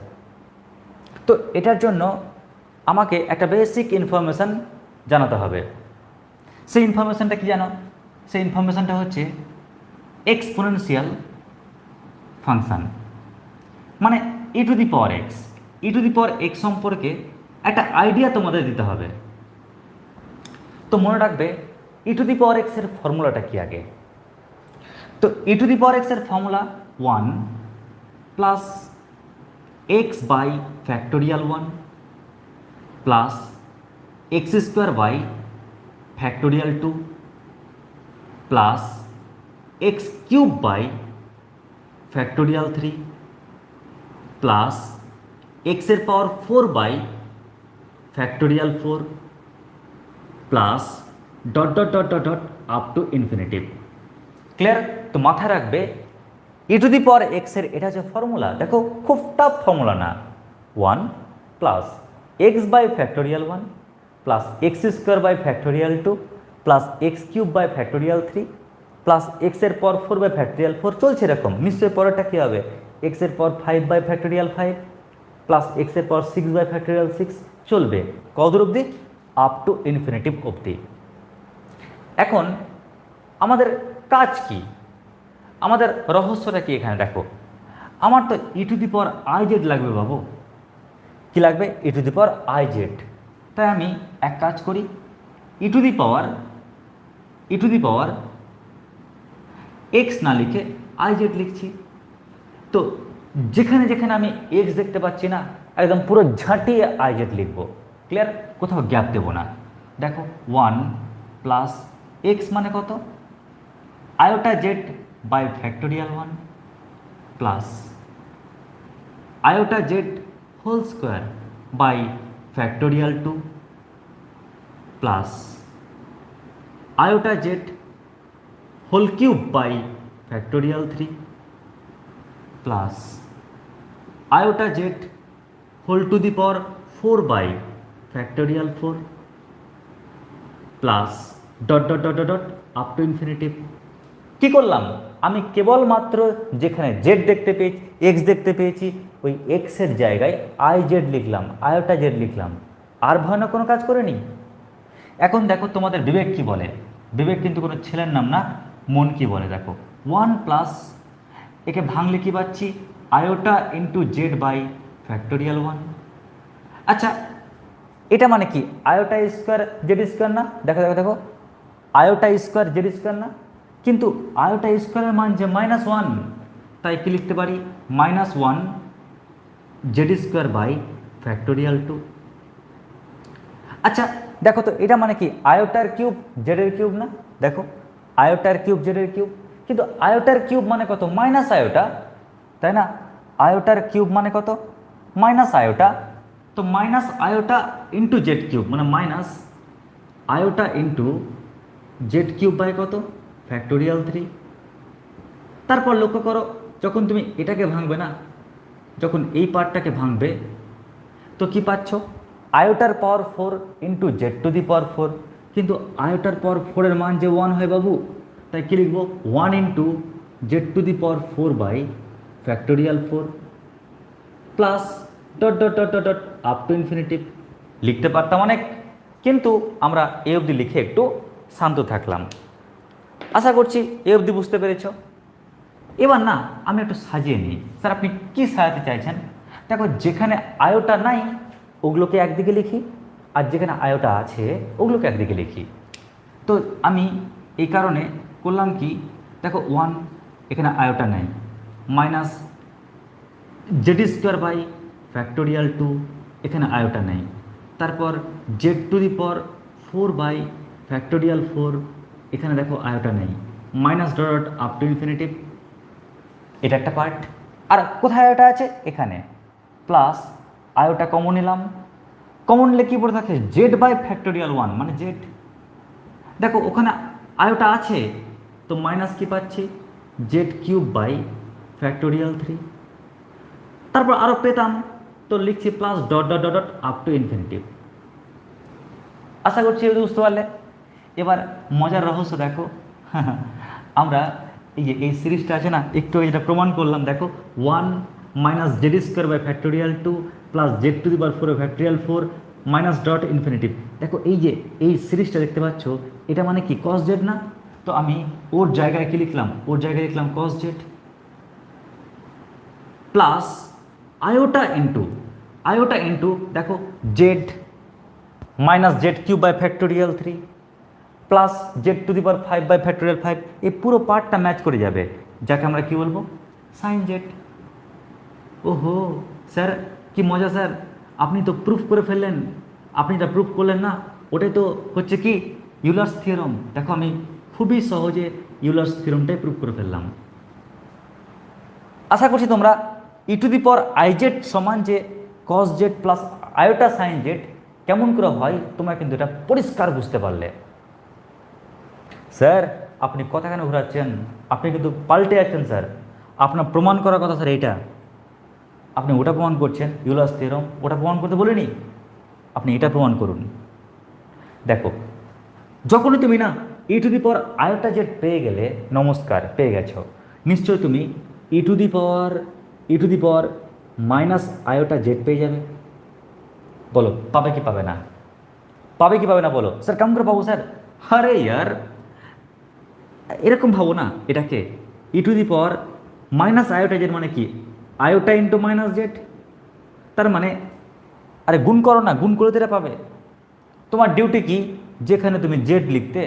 তো এটার জন্য আমাকে একটা বেসিক ইনফরমেশান জানাতে হবে। সেই ইনফরমেশানটা কি জানো? সেই ইনফরমেশানটা হচ্ছে এক্সপোনেনশিয়াল ফাংশান, মানে e to the power x. E to the power x সম্পর্কে একটা আইডিয়া তোমাদের দিতে হবে। তো মনে রাখবে ই টু দি পাওয়ার এক্সের ফর্মুলাটা কি আগে। তো ই টু দি পাওয়ার এক্সের formula 1 plus X by factorial 1 plus X square by factorial 2 plus X cube by factorial 3 plus এক্সের power 4 by factorial 4 plus dot dot dot dot dot up to infinitive. Clear? তো মাথায় রাখবে ই to the power এক্সের এটা যে formula, দেখো খুব tough formula না। 1 plus X by factorial 1 plus X square by factorial 2 plus X cube by factorial 3 plus এক্সের পাওয়ার 4 বাই ফ্যাক্টোরিয়াল 4, চলছে এরকম। নিশ্চয়ই পরেরটা কী হবে? এক্সের পাওয়ার 5 বাই ফ্যাক্টোরিয়াল 5 প্লাস এক্সের পাওয়ার 6 বাই ফ্যাক্টোরিয়াল 6, চলবে কতদূর অবধি? আপ টু ইনফিনিটিভ অবধি। এখন আমাদের কাজ কি, আমাদের রহস্যটা কি এখানে দেখো। আমার তো e to the power i z লাগবে বাবু। কি লাগবে? E to the power i z. তাই আমি এক কাজ করি, e to the power x না লিখে আই জেড লিখছি। তো যেখানে যেখানে আমি এক্স দেখতে পাচ্ছি না, একদম পুরো ঝাঁটিয়ে আই জেড লিখবো। ক্লিয়ার? কোথাও গ্যাপ দেবো না। দেখো 1 প্লাস এক্স মানে কত? Iota Z by factorial 1 plus iota z whole square by factorial 2 plus iota z whole cube by factorial 3 plus iota z whole to the power 4 by factorial 4 plus dot dot dot dot up to infinitive. কী করলাম? আমি কেবলমাত্র যেখানে Z দেখতে পেয়েছি, x দেখতে পেয়েছি, ওই এক্সের জায়গায় আই জেড লিখলাম, আয়োটা জেড লিখলাম, আর ভয়ানক কোনো কাজ করিনি। এখন দেখো তোমাদের বিবেক কি বলে। বিবেক কিন্তু কোনো ছেলের নাম না, মন কি বলে দেখো। 1 প্লাস একে ভাঙলে কি পাচ্ছি? Iota into Z by factorial 1। আচ্ছা এটা মানে কি? আয়োটা স্কোয়ার জেড স্কোয়ার না? দেখো দেখো দেখো, আয়োটা স্কোয়ার জেড স্কোয়ার না? কিন্তু আয়োটা স্কোয়ারের মান যে -1, তাই কি লিখতে পারি? -1 জেড স্কোয়ার বাই ফ্যাক্টোরিয়াল 2। আচ্ছা দেখো তো এটা মানে কি? আয়োটার কিউব জেডের কিউব না? দেখো আয়োটার কিউব জেডের কিউব, কিন্তু আয়োটার কিউব মানে কত? মাইনাস আয়োটা, তাই না? আয়োটার কিউব মানে কত? Minus iota. তো minus iota into z cube মানে minus iota into z cube by কত? ফ্যাক্টোরিয়াল 3। তারপর লক্ষ্য করো, যখন তুমি এটাকে ভাঙবে না, যখন এই পার্টটাকে ভাঙবে, তো কি পাচ্ছ? আয়োটার পাওয়ার 4 into Z to the power 4, কিন্তু আয়োটার পাওয়ার 4 এর মান যে 1 হয় বাবু, তাই কি লিখবো? 1 into Z to the power 4 by factorial 4 plus dot dot dot dot dot up to infinitive. লিখতে পারতাম অনেক, কিন্তু আমরা এ অবধি লিখে একটু শান্ত থাকলাম। আশা করছি এ অবধি বুঝতে পেরেছ। এবার না আমি একটু সাজিয়ে নিই। স্যার আপনি কি সাজাতে চাইছেন? দেখো যেখানে আয়োটা নাই ওগুলোকে একদিকে লিখি, আর যেখানে আয়োটা আছে ওগুলোকে একদিকে লিখি। তো আমি এই কারণে করলাম কি, দেখো 1 এখানে আয়োটা নাই, minus Z square by factorial 2 এখানে আয়োটা নেই, তারপর Z to the power 4 by factorial 4 এখানে দেখো আয়োটা নেই, minus dot up to infinitive, এটা একটা পার্ট। আর কোথায় আয়োটা আছে? এখানে। প্লাস আয়োটা কমন নিলাম, কমন নিলে কী পড়ে থাকে? জেড বাই ফ্যাক্টোরিয়াল 1 মানে জেড। দেখো ওখানে আয়োটা আছে তো মাইনাস কি পাচ্ছি? Z cube by factorial 3। তারপর আরও পেতাম তো লিখছি plus dot dot dot dot up to infinitive. আশা করছি বুঝতে পারলে। এবার মজার রহস্য দেখো, আমরা এই সিরিজটা আছে না, একটু এটা প্রমাণ করলাম। দেখো 1 minus Z square by factorial 2 plus Z to the power 4 ফ্যাক্টোরিয়াল 4 মাইনাস ডট ইনফিনিটিভ। দেখো এই সিরিজটা দেখতে পাচ্ছ, এটা মানে কি? কস জেড না? তো আমি ওর জায়গায় কি লিখলাম? ওর জায়গায় লিখলাম cos Z plus iota into দেখো Z minus Z cube by factorial 3 plus Z to the power 5 by factorial 5। এই পুরো পার্টটা ম্যাচ করে যাবে, যাকে আমরা কি বলবো? Sign Z. ওহো স্যার কি মজা স্যার, আপনি তো প্রুফ করে ফেললেন। আপনি এটা প্রুফ করলেন না, ওটাই তো হচ্ছে কি ইউলার্স থিওরাম। দেখো আমি খুবই সহজে ইউলার্স থিওরামটাই প্রুফ করে ফেললাম। আশা করছি তোমরা e to the power i z সমান যে cos Z plus iota sine z কেমন করে হয় তোমরা কিন্তু এটা পরিষ্কার বুঝতে পারলে। স্যার আপনি কথা কেন ঘোরাচ্ছেন? আপনি কিন্তু পাল্টে যাচ্ছেন স্যার। আপনার প্রমাণ করার কথা স্যার এইটা, আপনি ওটা প্রমাণ করছেন ইউলার্স থিওরাম, ওটা প্রমাণ করতে বলিনি, আপনি এটা প্রমাণ করুন। দেখো যখনই তুমি না e to the power iota z পেয়ে গেলে, নমস্কার পেয়ে গেছো, নিশ্চয়ই তুমি e to the power minus iota z পেয়ে যাবে। বলো পাবে কি পাবে না? পাবে কি পাবে না বলো? স্যার কেমন করে পাবো স্যার? আরে ইয়ার এরকম ভাবো না এটাকে, e to the power minus iota z মানে কি? Iota into minus z. তার মানে আরে গুণ করো না, গুণ করে এটা পাবে। তোমার ডিউটি কি? যেখানে তুমি জেড লিখতে,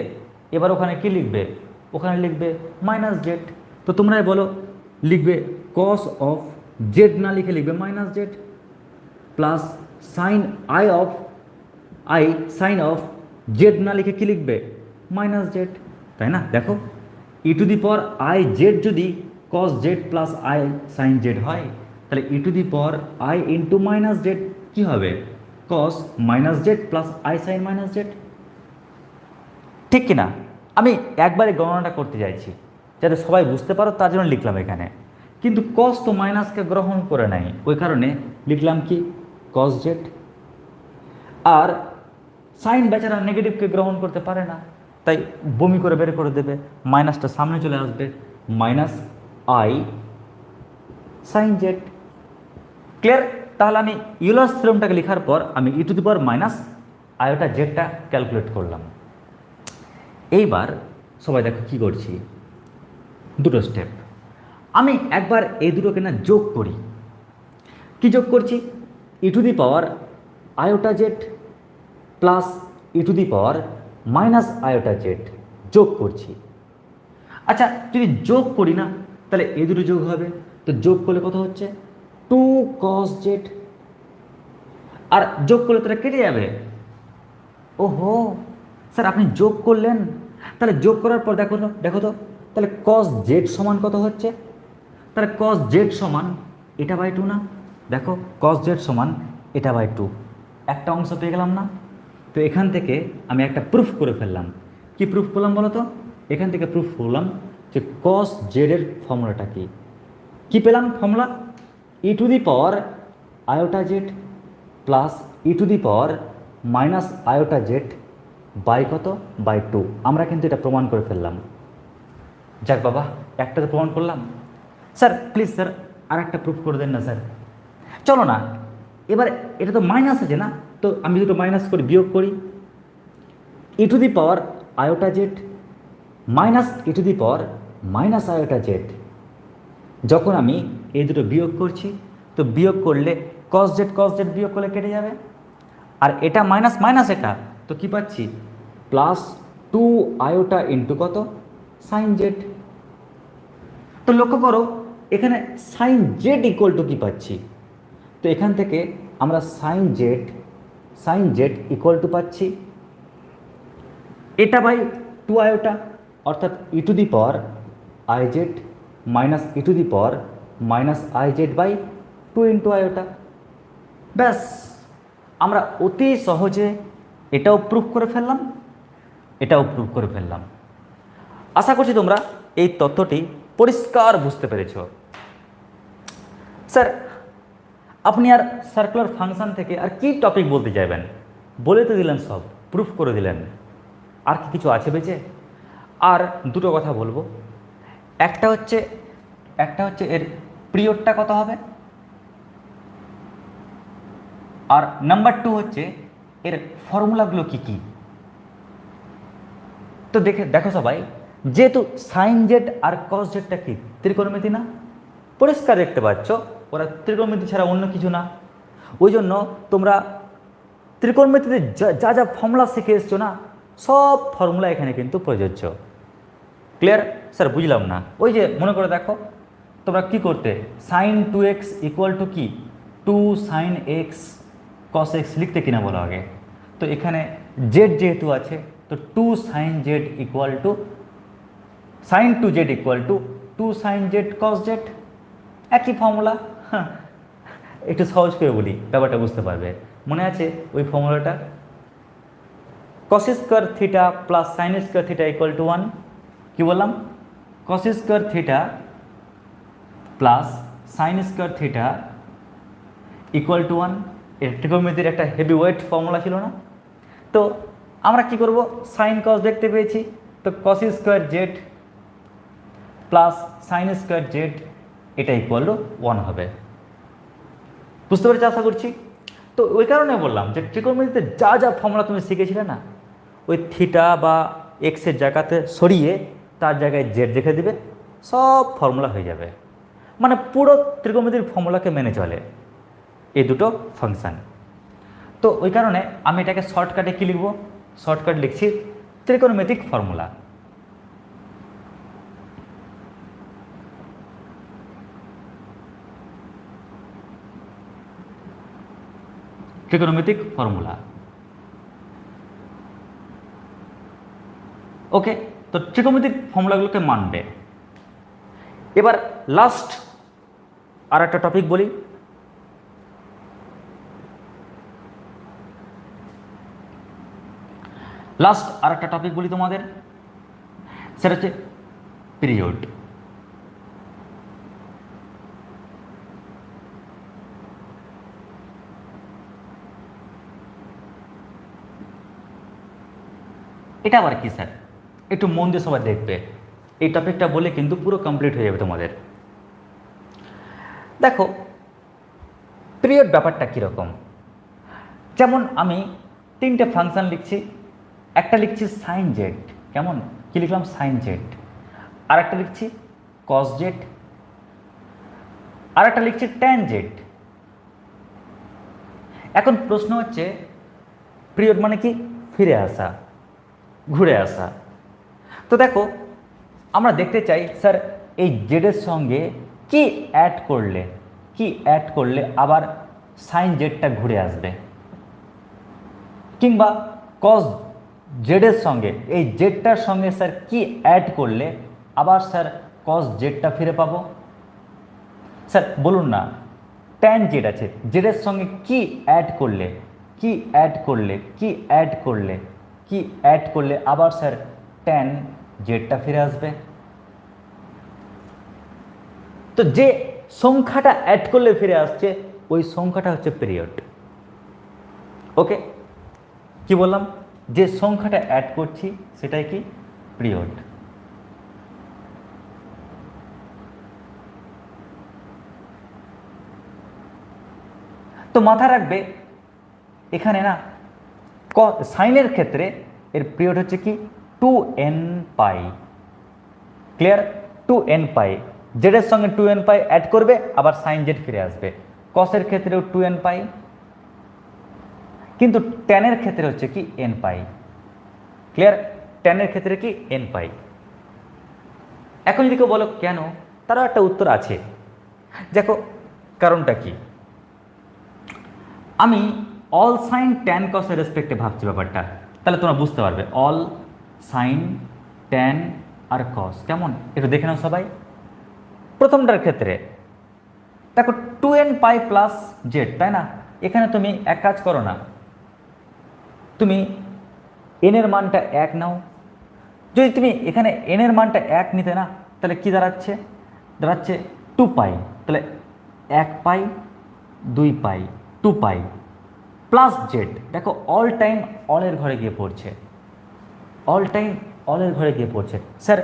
এবার ওখানে কি লিখবে? ওখানে লিখবে মাইনাস জেড। তো তোমরাই বলো, লিখবে কস অফ জেড না লিখে লিখবে minus z plus sine sine of z না লিখে কি লিখবে? মাইনাস জেড, তাই না? দেখো e to the power i z যদি cos Z plus i sine z হয়, তাহলে e to the power i into minus z কী হবে? Cos minus z plus i sine minus z. ঠিক কিনা? আমি একবারে গণনাটা করতে চাইছি যাতে সবাই বুঝতে পারো, তার জন্য লিখলাম এখানে। কিন্তু কস তো মাইনাসকে গ্রহণ করে নাই, ওই কারণে লিখলাম কি কস জেড। আর সাইন বেচারা নেগেটিভকে গ্রহণ করতে পারে না, তাই বমি করে বের করে দেবে, মাইনাসটা সামনে চলে আসবে, minus i sine z. Clear? তাহলে আমি ইউলার্স থিওরামটাকে লেখার পর আমি e to the power minus iota জেডটা ক্যালকুলেট করলাম। এইবার সবাই দেখো কী করছি, দুটো স্টেপ। আমি একবার এই দুটোকে না যোগ করি। কি যোগ করছি? E to the power iota Z plus E to the power minus iota z যোগ করছি। আচ্ছা যদি যোগ করি না তাহলে এই দুটো যোগ হবে, তো যোগ করলে কত হচ্ছে? 2 cos জেড। আর যোগ করলে তারা কেটে যাবে। ওহো স্যার আপনি যোগ করলেন, তাহলে যোগ করার পর দেখো তো তাহলে cos জেড সমান কত হচ্ছে? তাহলে cos জেড সমান এটা বাই 2 না? দেখো cos জেড সমান এটা বাই 2, একটা অংশ পেয়ে গেলাম না? তো এখান থেকে আমি একটা প্রুফ করে ফেললাম। কি প্রুফ করলাম বলো তো? এখান থেকে প্রুফ করলাম যে cos জেডের ফর্মুলাটা কি পেলাম? Formula E to the power iota Z plus E to the power minus iota Z by কত? বাই 2। আমরা কিন্তু এটা প্রমাণ করে ফেললাম। যাক বাবা, একটা তো প্রমাণ করলাম। স্যার প্লিজ স্যার আর একটা প্রুফ করে দেন না স্যার। চলো না, এবার এটা তো মাইনাস আছে না, তো আমি দুটো মাইনাস করি, বিয়োগ করি। E to the power iota z minus e to the power minus iota z যখন আমি এই দুটো বিয়োগ করছি, তো বিয়োগ করলে কস জেড বিয়োগ করলে কেটে যাবে, আর এটা মাইনাস মাইনাস এটা, তো কি পাচ্ছি প্লাস 2 আয়োটা ইন্টু কত সাইন জেড। তো লক্ষ্য করো এখানে সাইন জেড ইকুয়াল টু কী পাচ্ছি, তো এখান থেকে আমরা সাইন জেড ইকুয়াল টু পাচ্ছি এটা বাই 2 আয়োটা, অর্থাৎ e to the power i z minus e to the power minus i z by 2 into iota. ব্যাস, আমরা অতি সহজে এটাও প্রুফ করে ফেললাম, এটাও প্রুফ করে ফেললাম। আশা করছি তোমরা এই তথ্যটি পরিষ্কার বুঝতে পেরেছ। স্যার আপনি আর সার্কুলার ফাংশন থেকে আর কি টপিক বলতে চাইবেন? বলে তো দিলেন, সব প্রুফ করে দিলেন, আর কি কিছু আছে বেঁচে? আর দুটো কথা বলবো, একটা হচ্ছে এর পিরিয়ডটা কত হবে, আর নাম্বার 2 হচ্ছে এর ফর্মুলাগুলো কি কি। তো দেখো সবাই, যেহেতু সাইন জেড আর কস জেডটা কি ত্রিকোণমিতি না, পরিষ্কার দেখতে পাচ্ছ ওরা ত্রিকোণমিতি ছাড়া অন্য কিছু না, ওই জন্য তোমরা ত্রিকোণমিতিতে যা যা ফর্মুলা শিখে এসছো না, সব ফর্মুলা এখানে কিন্তু প্রযোজ্য। ক্লিয়ার? স্যার বুঝলাম না। ওই যে মনে করে দেখো, তোমরা কি করতে, সাইন 2x ইকুয়াল টু কি 2 সাইন এক্স কস এক্স লিখতে কিনা বলো আগে। তো এখানে জেড যেহেতু আছে, তো 2 sine Z equal to sine 2z equal to 2 sine Z cos Z, একই ফর্মুলা। হ্যাঁ, একটু সহজ করে বলি, ব্যাপারটা বুঝতে পারবে। মনে আছে ওই ফর্মুলাটা, cos square theta plus sine square theta equal to 1। কী বললাম? Cos square theta plus sine square theta equal to 1। এর ত্রিকোণমিতির একটা হেভি ওয়েট ফর্মুলা ছিল না? তো আমরা কি করব, সাইন কস দেখতে পেয়েছি, তো cos square Z plus sine square Z এটা ইকুয়াল টু 1 হবে। বুঝতে পেরেছি আশা করছি। তো ওই কারণে বললাম যে ত্রিকোণমিতিতে যা যা ফর্মুলা তুমি শিখেছিলে না, ওই থিটা বা এক্সের জায়গাতে সরিয়ে তার জায়গায় জেড রেখে দিবে, সব ফর্মুলা হয়ে যাবে। মানে পুরো ত্রিকোণমিতির ফর্মুলাকে মেনে চলে এই দুটো ফাংশান। তো ওই কারণে আমি এটাকে শর্টকাটে কী লিখব, শর্টকাট লিখছি ত্রিকোণমিতিক ফর্মুলা। ত্রিকোণমিতিক ফর্মুলা। ওকে, তো ত্রিকোণমিতিক ফর্মুলাগুলোকে মানবে। এবার লাস্ট আর একটা টপিক বলি, তোমাদের, সেটা হচ্ছে পিরিয়ড। এটা আবার কি স্যার? একটু মন দিয়ে সবাই দেখবে, এই টপিকটা বলে কিন্তু পুরো কমপ্লিট হয়ে যাবে তোমাদের। দেখো পিরিয়ড ব্যাপারটা কীরকম, যেমন আমি 3টে ফাংশান লিখছি, একটা লিখছি সাইন জেড, কেমন কি লিখলাম সাইন জেড, আর একটা লিখছি কস জেড, আর একটা লিখছি ট্যান জেড। এখন প্রশ্ন হচ্ছে পিরিয়ড মানে কি? ফিরে আসা, ঘুরে আসা। তো দেখো আমরা দেখতে চাই স্যার এই জেডের সঙ্গে কি অ্যাড করলে আবার সাইন জেডটা ঘুরে আসবে, কিংবা কস জেডের সঙ্গে এই জেডটার সঙ্গে স্যার কি অ্যাড করলে আবার স্যার কস জেডটা ফিরে পাবো। স্যার বলুন না, ট্যান জেড আছে, জেডের সঙ্গে কি অ্যাড করলে আবার স্যার ট্যান জেডটা ফিরে আসবে। তো যে সংখ্যাটা অ্যাড করলে ফিরে আসছে ওই সংখ্যাটা হচ্ছে পিরিয়ড। ওকে, কি বললাম? যে সংখ্যাটা অ্যাড করছি সেটাই কি? পিরিয়ড। তো মাথায় রাখবে এখানে না সাইনের ক্ষেত্রে এর পিরিয়ড হচ্ছে কি 2n পাই। ক্লিয়ার? 2n পাই। জেডের সঙ্গে 2n পাই অ্যাড করবে, আবার সাইন জেড ফিরে আসবে। কসের ক্ষেত্রেও 2n পাই, কিন্তু ট্যানের ক্ষেত্রে হচ্ছে কি n পাই। ক্লিয়ার? ট্যানের ক্ষেত্রে কি n পাই। এখন যদি কেউ বলো কেন, তারও একটা উত্তর আছে। দেখো কারণটা কি, আমি অল সাইন ট্যান কসের রেসপেক্টে ভাবছি ব্যাপারটা, তাহলে তোমরা বুঝতে পারবে অল সাইন ট্যান আর কস কেমন। একটু দেখে নাও সবাই। প্রথমটার ক্ষেত্রে দেখো 2n পাই প্লাস জেড, তাই না? এখানে তুমি এক কাজ করো না, তুমি এনের মানটা 1 নাও। যদি তুমি এখানে এনের মানটা 1 নিতে না, তাহলে কি দাঁড়াচ্ছে? দাঁড়াচ্ছে 2 পাই। তাহলে 1 পাই, 2 পাই, 2 পাই প্লাস জেড। দেখো অল টাইম অলের ঘরে গিয়ে পড়ছে, অল টাইম অলের ঘরে গিয়ে পড়ছে। স্যার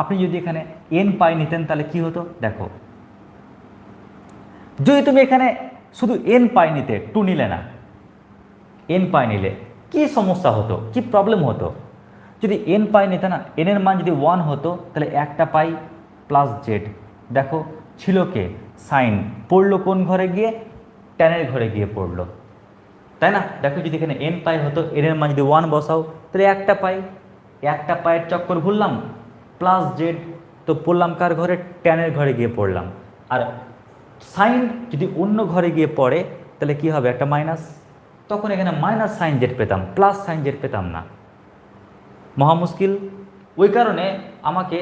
আপনি যদি এখানে n পাই নিতেন তাহলে কি হতো? দেখো যদি তুমি এখানে শুধু n পাই নিতে, 2 নিলে না, n পাই নিলে কি সমস্যা হতো, কি প্রবলেম হতো? যদি n পাই নিতে না, n এর মান যদি 1 হতো তাহলে 1টা পাই প্লাস জেড। দেখো ছিল কে? সাইন। পড়লো কোন ঘরে গিয়ে? ট্যানের ঘরে গিয়ে পড়লো, তাই না? দেখো যদি এখানে n পাই হতো, n এর মান যদি 1 বসাও তাহলে 1টা পাই, 1টা পায়ের চক্কর ঘুরলাম প্লাস জেড, তো পড়লাম কার ঘরে? ট্যানের ঘরে গিয়ে পড়লাম। আর সাইন যদি অন্য ঘরে গিয়ে পড়ে তাহলে কি হবে? একটা মাইনাস, তখন এখানে মাইনাস সাইন জেড পেতাম, প্লাস সাইন জেড পেতাম না। মহা মুশকিল। ওই কারণে আমাকে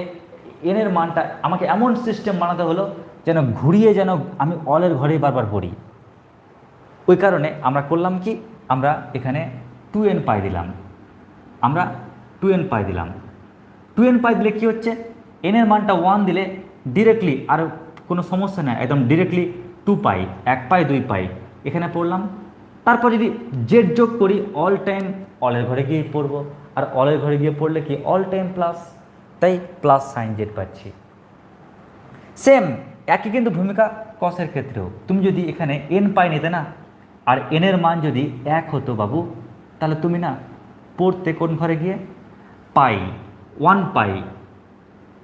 এনের মানটা আমাকে এমন সিস্টেম বানাতে হলো যেন ঘুরিয়ে যেন আমি অলের ঘরেই বারবার পড়ি। ওই কারণে আমরা করলাম কি, আমরা এখানে 2n পাই দিলাম, আমরা 2n পাই দিলাম। 2n পাই দিলে কি হচ্ছে? এনের মানটা 1 দিলে ডিরেক্টলি, আর কোনো সমস্যা নেই, একদম ডিরেক্টলি 2 পাই, 1 পাই 2 পাই এখানে পড়লাম। তারপর যদি জেড যোগ করি, অল টাইম অলের ঘরে গিয়ে পড়বো, আর অলের ঘরে গিয়ে পড়লে কি? অল টাইম প্লাস, তাই প্লাস সাইন জেড পাচ্ছি। সেম একই কিন্তু ভূমিকা কসের ক্ষেত্রেও। তুমি যদি এখানে n পাই নিতে না, আর n এর মান যদি 1 হতো বাবু, তাহলে তুমি না পড়তে কোন ঘরে গিয়ে? পাই, 1 পাই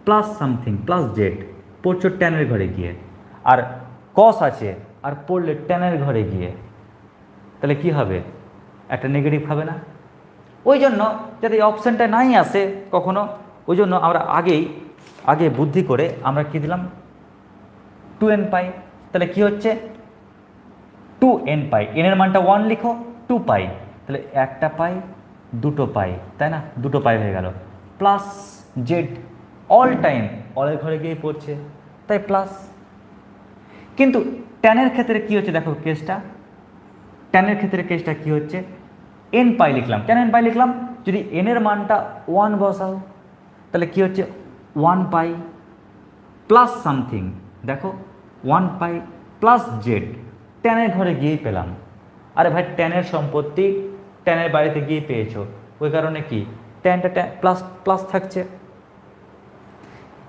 প্লাস সামথিং প্লাস জেড, পড়ছো ট্যানের ঘরে গিয়ে। আর কস আছে, আর পড়লে ট্যানের ঘরে গিয়ে, তাহলে কি হবে? একটা নেগেটিভ হবে না? ওই জন্য যাতে এই অপশানটা নাই আসে কখনো, ওই জন্য আমরা আগে বুদ্ধি করে আমরা কি দিলাম? 2n পাই। তাহলে কি হচ্ছে? 2n পাই, n এর মানটা 1 লিখো, 2 পাই, তাহলে 1টা পাই 2টো পাই, তাই না? 2টো পাই হয়ে গেল, প্লাস জেড অল টাইম অলের ঘরে গিয়ে পড়ছে, তাই প্লাস। কিন্তু ট্যানের ক্ষেত্রে কি হচ্ছে? দেখো কেসটা, ট্যানের ক্ষেত্রে কেসটা কি হচ্ছে? n পাই লিখলাম, কেন n পাই লিখলাম? যদি n এর মানটা 1 বসাও তাহলে কি হচ্ছে? 1 পাই প্লাস সামথিং, দেখো 1 পাই প্লাস জেড, ট্যানের ঘরে গিয়েই পেলাম। আরে ভাই ট্যানের সম্পত্তি ট্যানের বাড়িতে গিয়ে পেয়েছো, ওই কারণে কি ট্যানটা প্লাস প্লাস থাকছে।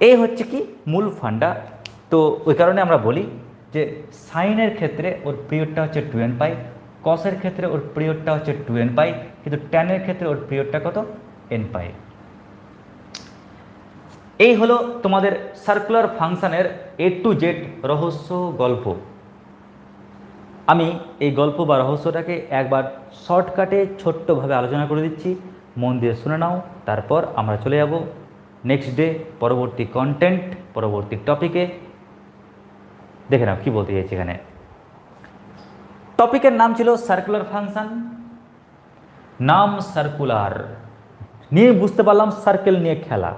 এই হচ্ছে কি মূল ফান্ডা। তো ওই কারণে আমরা বলি যে সাইনের ক্ষেত্রে ওর পিরিয়ডটা হচ্ছে 2n পাই, কসের ক্ষেত্রে ওর পিরিয়ডটা হচ্ছে 2n পাই, কিন্তু ট্যানের ক্ষেত্রে ওর পিরিয়ডটা কত? n পাই। এই হলো তোমাদের সার্কুলার ফাংশনের A to Z রহস্য গল্প। আমি এই গল্প বা রহস্যটাকে একবার শর্টকাটে ছোট্টভাবে আলোচনা করে দিচ্ছি, মন দিয়ে শুনে নাও। তারপর আমরা চলে যাব নেক্সট ডে পরবর্তী কন্টেন্ট, পরবর্তী টপিকে। দেখে নাও কী বলতে চাইছি এখানে। টপিকের নাম ছিল সার্কুলার ফাংশন, নাম সার্কুলার নিয়ে বুঝতে পারলাম সার্কেল নিয়ে খেলা,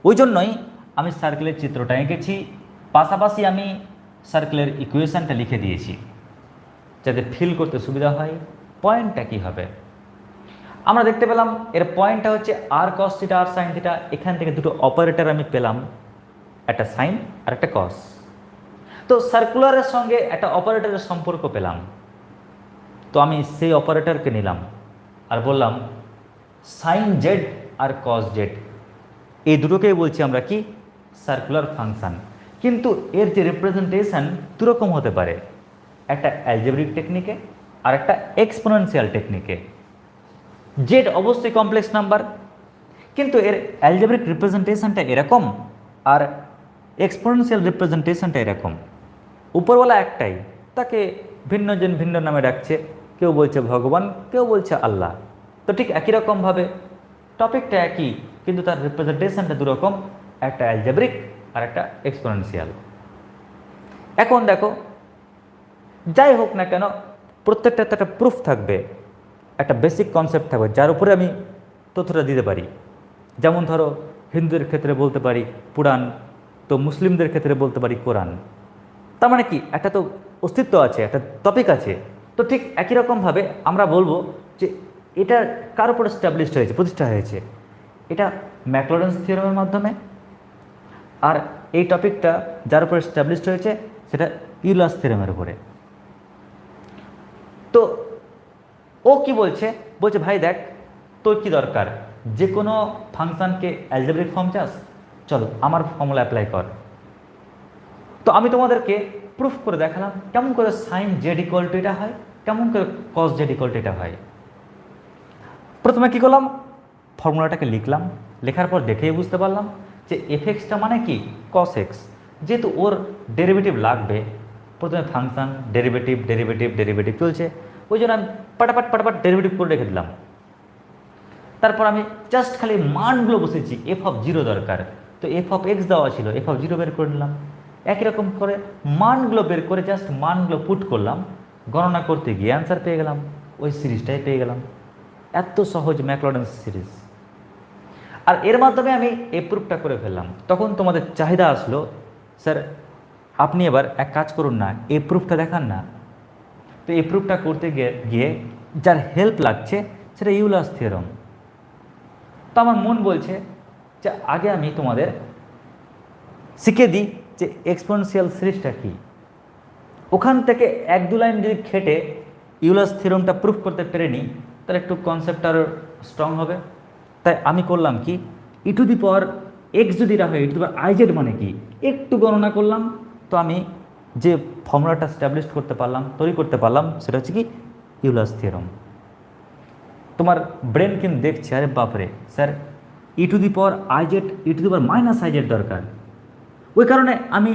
ওই জন্যই আমি সার্কেলের চিত্রটা এঁকেছি, পাশাপাশি আমি সার্কেলের ইকুয়েশানটা লিখে দিয়েছি যাতে ফিল করতে সুবিধা হয় পয়েন্টটা কী হবে। আমরা দেখতে পেলাম এর পয়েন্টটা হচ্ছে আর কস থিটা আর সাইন থিটা। এখান থেকে দুটো অপারেটর আমি পেলাম, একটা সাইন আর একটা কস। তো সার্কুলারের সঙ্গে একটা অপারেটরের সম্পর্ক পেলাম, তো আমি সেই অপারেটরকে নিলাম আর বললাম সাইন জেড আর কস জেড, এই দুটোকেই বলছি আমরা কি? Circular function. কিন্তু এর যে রিপ্রেজেন্টেশন দুরকম হতে পারে, একটা অ্যালজেব্রিক টেকনিকে আর একটা এক্সপোনেনশিয়াল টেকনিকে। জেড অবশ্যই কমপ্লেক্স নাম্বার, কিন্তু এর অ্যালজেব্রিক রিপ্রেজেন্টেশনটা এরকম, আর এক্সপোনেনশিয়াল রিপ্রেজেন্টেশনটা এরকম, উপরওয়ালা একটাই, তাকে ভিন্নজন ভিন্ন নামে ডাকছে, কেউ বলছে ভগবান, কেউ বলছে আল্লাহ। তো ঠিক একই রকমভাবে টপিকটা একই, কিন্তু তার রিপ্রেজেন্টেশনটা দুরকম, একটা অ্যালজেব্রিক আর একটা এক্সপোনেনশিয়াল। এখন দেখো, যাই হোক না কেন, প্রত্যেকটাতে একটা প্রুফ থাকবে, একটা বেসিক কনসেপ্ট থাকবে যার উপরে আমি তথ্যটা দিতে পারি। যেমন ধরো, হিন্দুদের ক্ষেত্রে বলতে পারি পুরাণ, তো মুসলিমদের ক্ষেত্রে বলতে পারি কোরআন। তার মানে কি, একটা তো অস্তিত্ব আছে, একটা টপিক আছে। তো ঠিক একই রকমভাবে আমরা বলবো যে এটা কার উপর এস্টাবলিশড হয়েছে, প্রতিষ্ঠা হয়েছে, এটা ম্যাকলরেন্স থিওরামের মাধ্যমে। আর এই টপিকটা যার উপর এস্টাবলিশড হয়েছে সেটা ইউলাস থিওরামের উপরে। তো ও কি বলছে, বলছে ভাই দেখ, তোর কি দরকার, যে কোনো ফাংশনকে অ্যালজেব্রিক ফর্ম চাস, চলো আমার ফর্মুলা অ্যাপ্লাই কর। তো আমি তোমাদেরকে প্রুফ করে দেখালাম কেমন করে সাইন জেড ইকুয়াল টু এটা হয়, কেমন করে কস জেড ইকুয়াল টু এটা হয়। প্রথমে কি করলাম, ফর্মুলাটাকে লিখলাম, লেখার পর দেখেই বুঝতে পারলাম যে এফ এক্সটা মানে কি কস এক্স, যেহেতু ওর ডেরিভেটিভ লাগবে, প্রথমে ফাংশন ডেরিভেটিভ ডেরিভেটিভ ডেরিভেটিভ চলছে, ওই জন্য আমি পাটাপাট ডেরিভেটিভ করে রেখে দিলাম। তারপর আমি জাস্ট খালি মানগুলো বসেছি, এফ অফ জিরো দরকার, তো এফ অফ এক্স দেওয়া ছিল, এফ অফ জিরো বের করে নিলাম। একই রকম করে মানগুলো বের করে জাস্ট মানগুলো পুট করলাম, গণনা করতে গিয়ে অ্যান্সার পেয়ে গেলাম, ওই সিরিজটাই পেয়ে গেলাম। এত সহজ ম্যাকলরেন্স সিরিজ। আর এর মাধ্যমে আমি এই প্রুফটা করে ফেললাম। তখন তোমাদের চাহিদা আসলো, স্যার আপনি এবার এক কাজ করুন না, এই প্রুফটা দেখান না। তো এই প্রুফটা করতে গিয়ে যার হেল্প লাগছে সেটা ইউলাস থিওরাম। তো আমার মন বলছে যে আগে আমি তোমাদের শিখে দিই যে এক্সপোনেনশিয়াল সিরিজটা কী। ওখান থেকে এক দু লাইন যদি খেটে ইউলাস থিওরামটা প্রুফ করতে পেরে নিই, তাহলে একটু কনসেপ্ট আরও স্ট্রং হবে। তাই আমি করলাম কি, ই টু দি পাওয়ার এক্স যদি এটা হয়, e to the power i z মানে কি একটু গণনা করলাম। তো আমি যে ফর্মুলাটা স্ট্যাবলিশ করতে পারলাম, তৈরি করতে পারলাম, সেটা হচ্ছে কি ইউলাস থিওরাম। তোমার ব্রেন কিন্তু দেখছে, আরে বাপরে sir E to the power i z, e to the power minus i Z দরকার। ওই কারণে আমি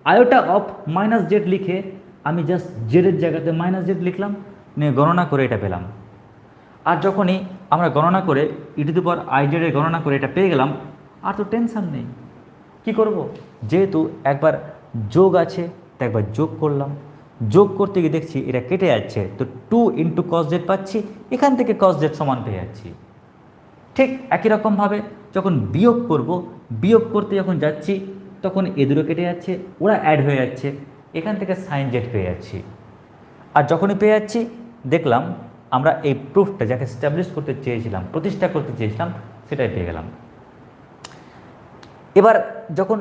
আয়োটা অফ মাইনাস জেড লিখে আমি জাস্ট জেডের জায়গাতে মাইনাস জেড লিখলাম, নিয়ে গণনা করে এটা পেলাম। আর যখনই আমরা গণনা করে ই টু দি পাওয়ার আই জেডের গণনা করে এটা পেয়ে গেলাম, আর তো টেনশান নেই। কি করব, যেহেতু একবার যোগ আছে তো একবার যোগ করলাম, যোগ করতে গিয়ে দেখছি এটা কেটে যাচ্ছে, তো 2 ইন্টু কস জেড পাচ্ছি, এখান থেকে কস জেড সমান পেয়ে যাচ্ছি। ঠিক একই রকমভাবে যখন বিয়োগ করব, বিয়োগ করতে যখন যাচ্ছি তখন এ দুটো কেটে যাচ্ছে, ওরা অ্যাড হয়ে যাচ্ছে, এখান থেকে সাইন জেড পেয়ে যাচ্ছি। আর যখনই পেয়ে যাচ্ছি দেখলাম আমরা এই প্রুফটা যাকে স্ট্যাবলিশ করতে চেয়েছিলাম, প্রতিষ্ঠা করতে চেয়েছিলাম, সেটাই পেয়ে গেলাম। এবার যখন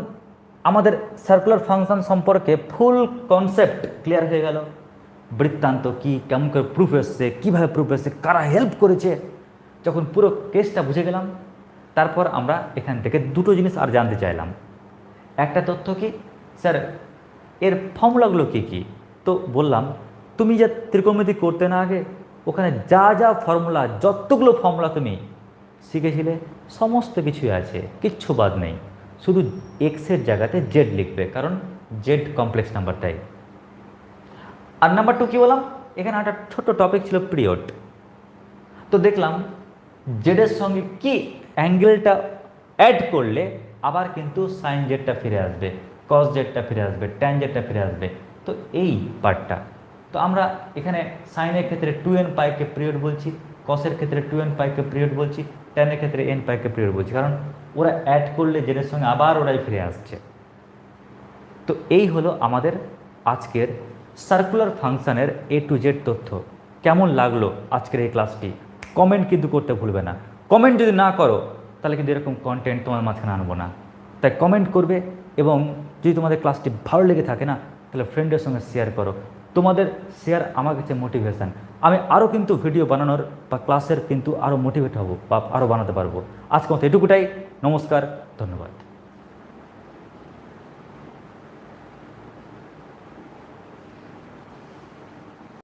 আমাদের সার্কুলার ফাংশন সম্পর্কে ফুল কনসেপ্ট ক্লিয়ার হয়ে গেল, বৃত্তান্ত কি, কেমন করে প্রুফ এসছে, কীভাবে প্রুফ এসছে, কারা হেল্প করেছে, যখন পুরো কেসটা বুঝে গেলাম, তারপর আমরা এখান থেকে দুটো জিনিস আর জানতে চাইলাম। একটা তথ্য কি, স্যার এর ফর্মুলাগুলো কী কী। তো বললাম তুমি যা ত্রিকোণমিতি করতে না আগে, ওখানে যা যা ফর্মুলা, যতগুলো ফর্মুলা তুমি শিখেছিলে সমস্ত কিছুই আছে, কিচ্ছু বাদ নেই। শুধু এক্সের জায়গাতে জেড লিখবে, কারণ জেড কমপ্লেক্স নাম্বার তাই। আর নাম্বার 2 কী বললাম, এখানে একটা ছোট্ট টপিক ছিল পিরিয়ড। তো দেখলাম জেডের সঙ্গে কি অ্যাঙ্গেলটা অ্যাড করলে আবার কিন্তু সাইন জেডটা ফিরে আসবে, কস জেডটা ফিরে আসবে, ট্যান জেডটা ফিরে আসবে। তো এই পার্টটা, তো আমরা এখানে সাইনের ক্ষেত্রে 2n পাইকে পিরিয়ড বলছি, কসের ক্ষেত্রে 2n পাইকে পিরিয়ড বলছি, ট্যানের ক্ষেত্রে n পাইকে পিরিয়ড বলছি, কারণ ওরা অ্যাড করলে জেডের সঙ্গে আবার ওরাই ফিরে আসছে। তো এই হলো আমাদের আজকের সার্কুলার ফাংশনের A to Z তথ্য। কেমন লাগলো আজকের এই ক্লাসটি, কমেন্ট কিন্তু করতে ভুলবে না। কমেন্ট যদি না করো তাহলে কিন্তু এরকম কন্টেন্ট তোমার মাঝখানে আনবো না। তাই কমেন্ট করবে, এবং যদি তোমাদের ক্লাসটি ভালো লেগে থাকে না, তাহলে ফ্রেন্ডের সঙ্গে শেয়ার করো। তোমাদের শেয়ার আমার কাছে মোটিভেশান, আমি আরও কিন্তু ভিডিও বানানোর বা ক্লাসের কিন্তু আরও মোটিভেট হব বা আরও বানাতে পারবো। আজকের মতো এটুকুটাই, নমস্কার, ধন্যবাদ।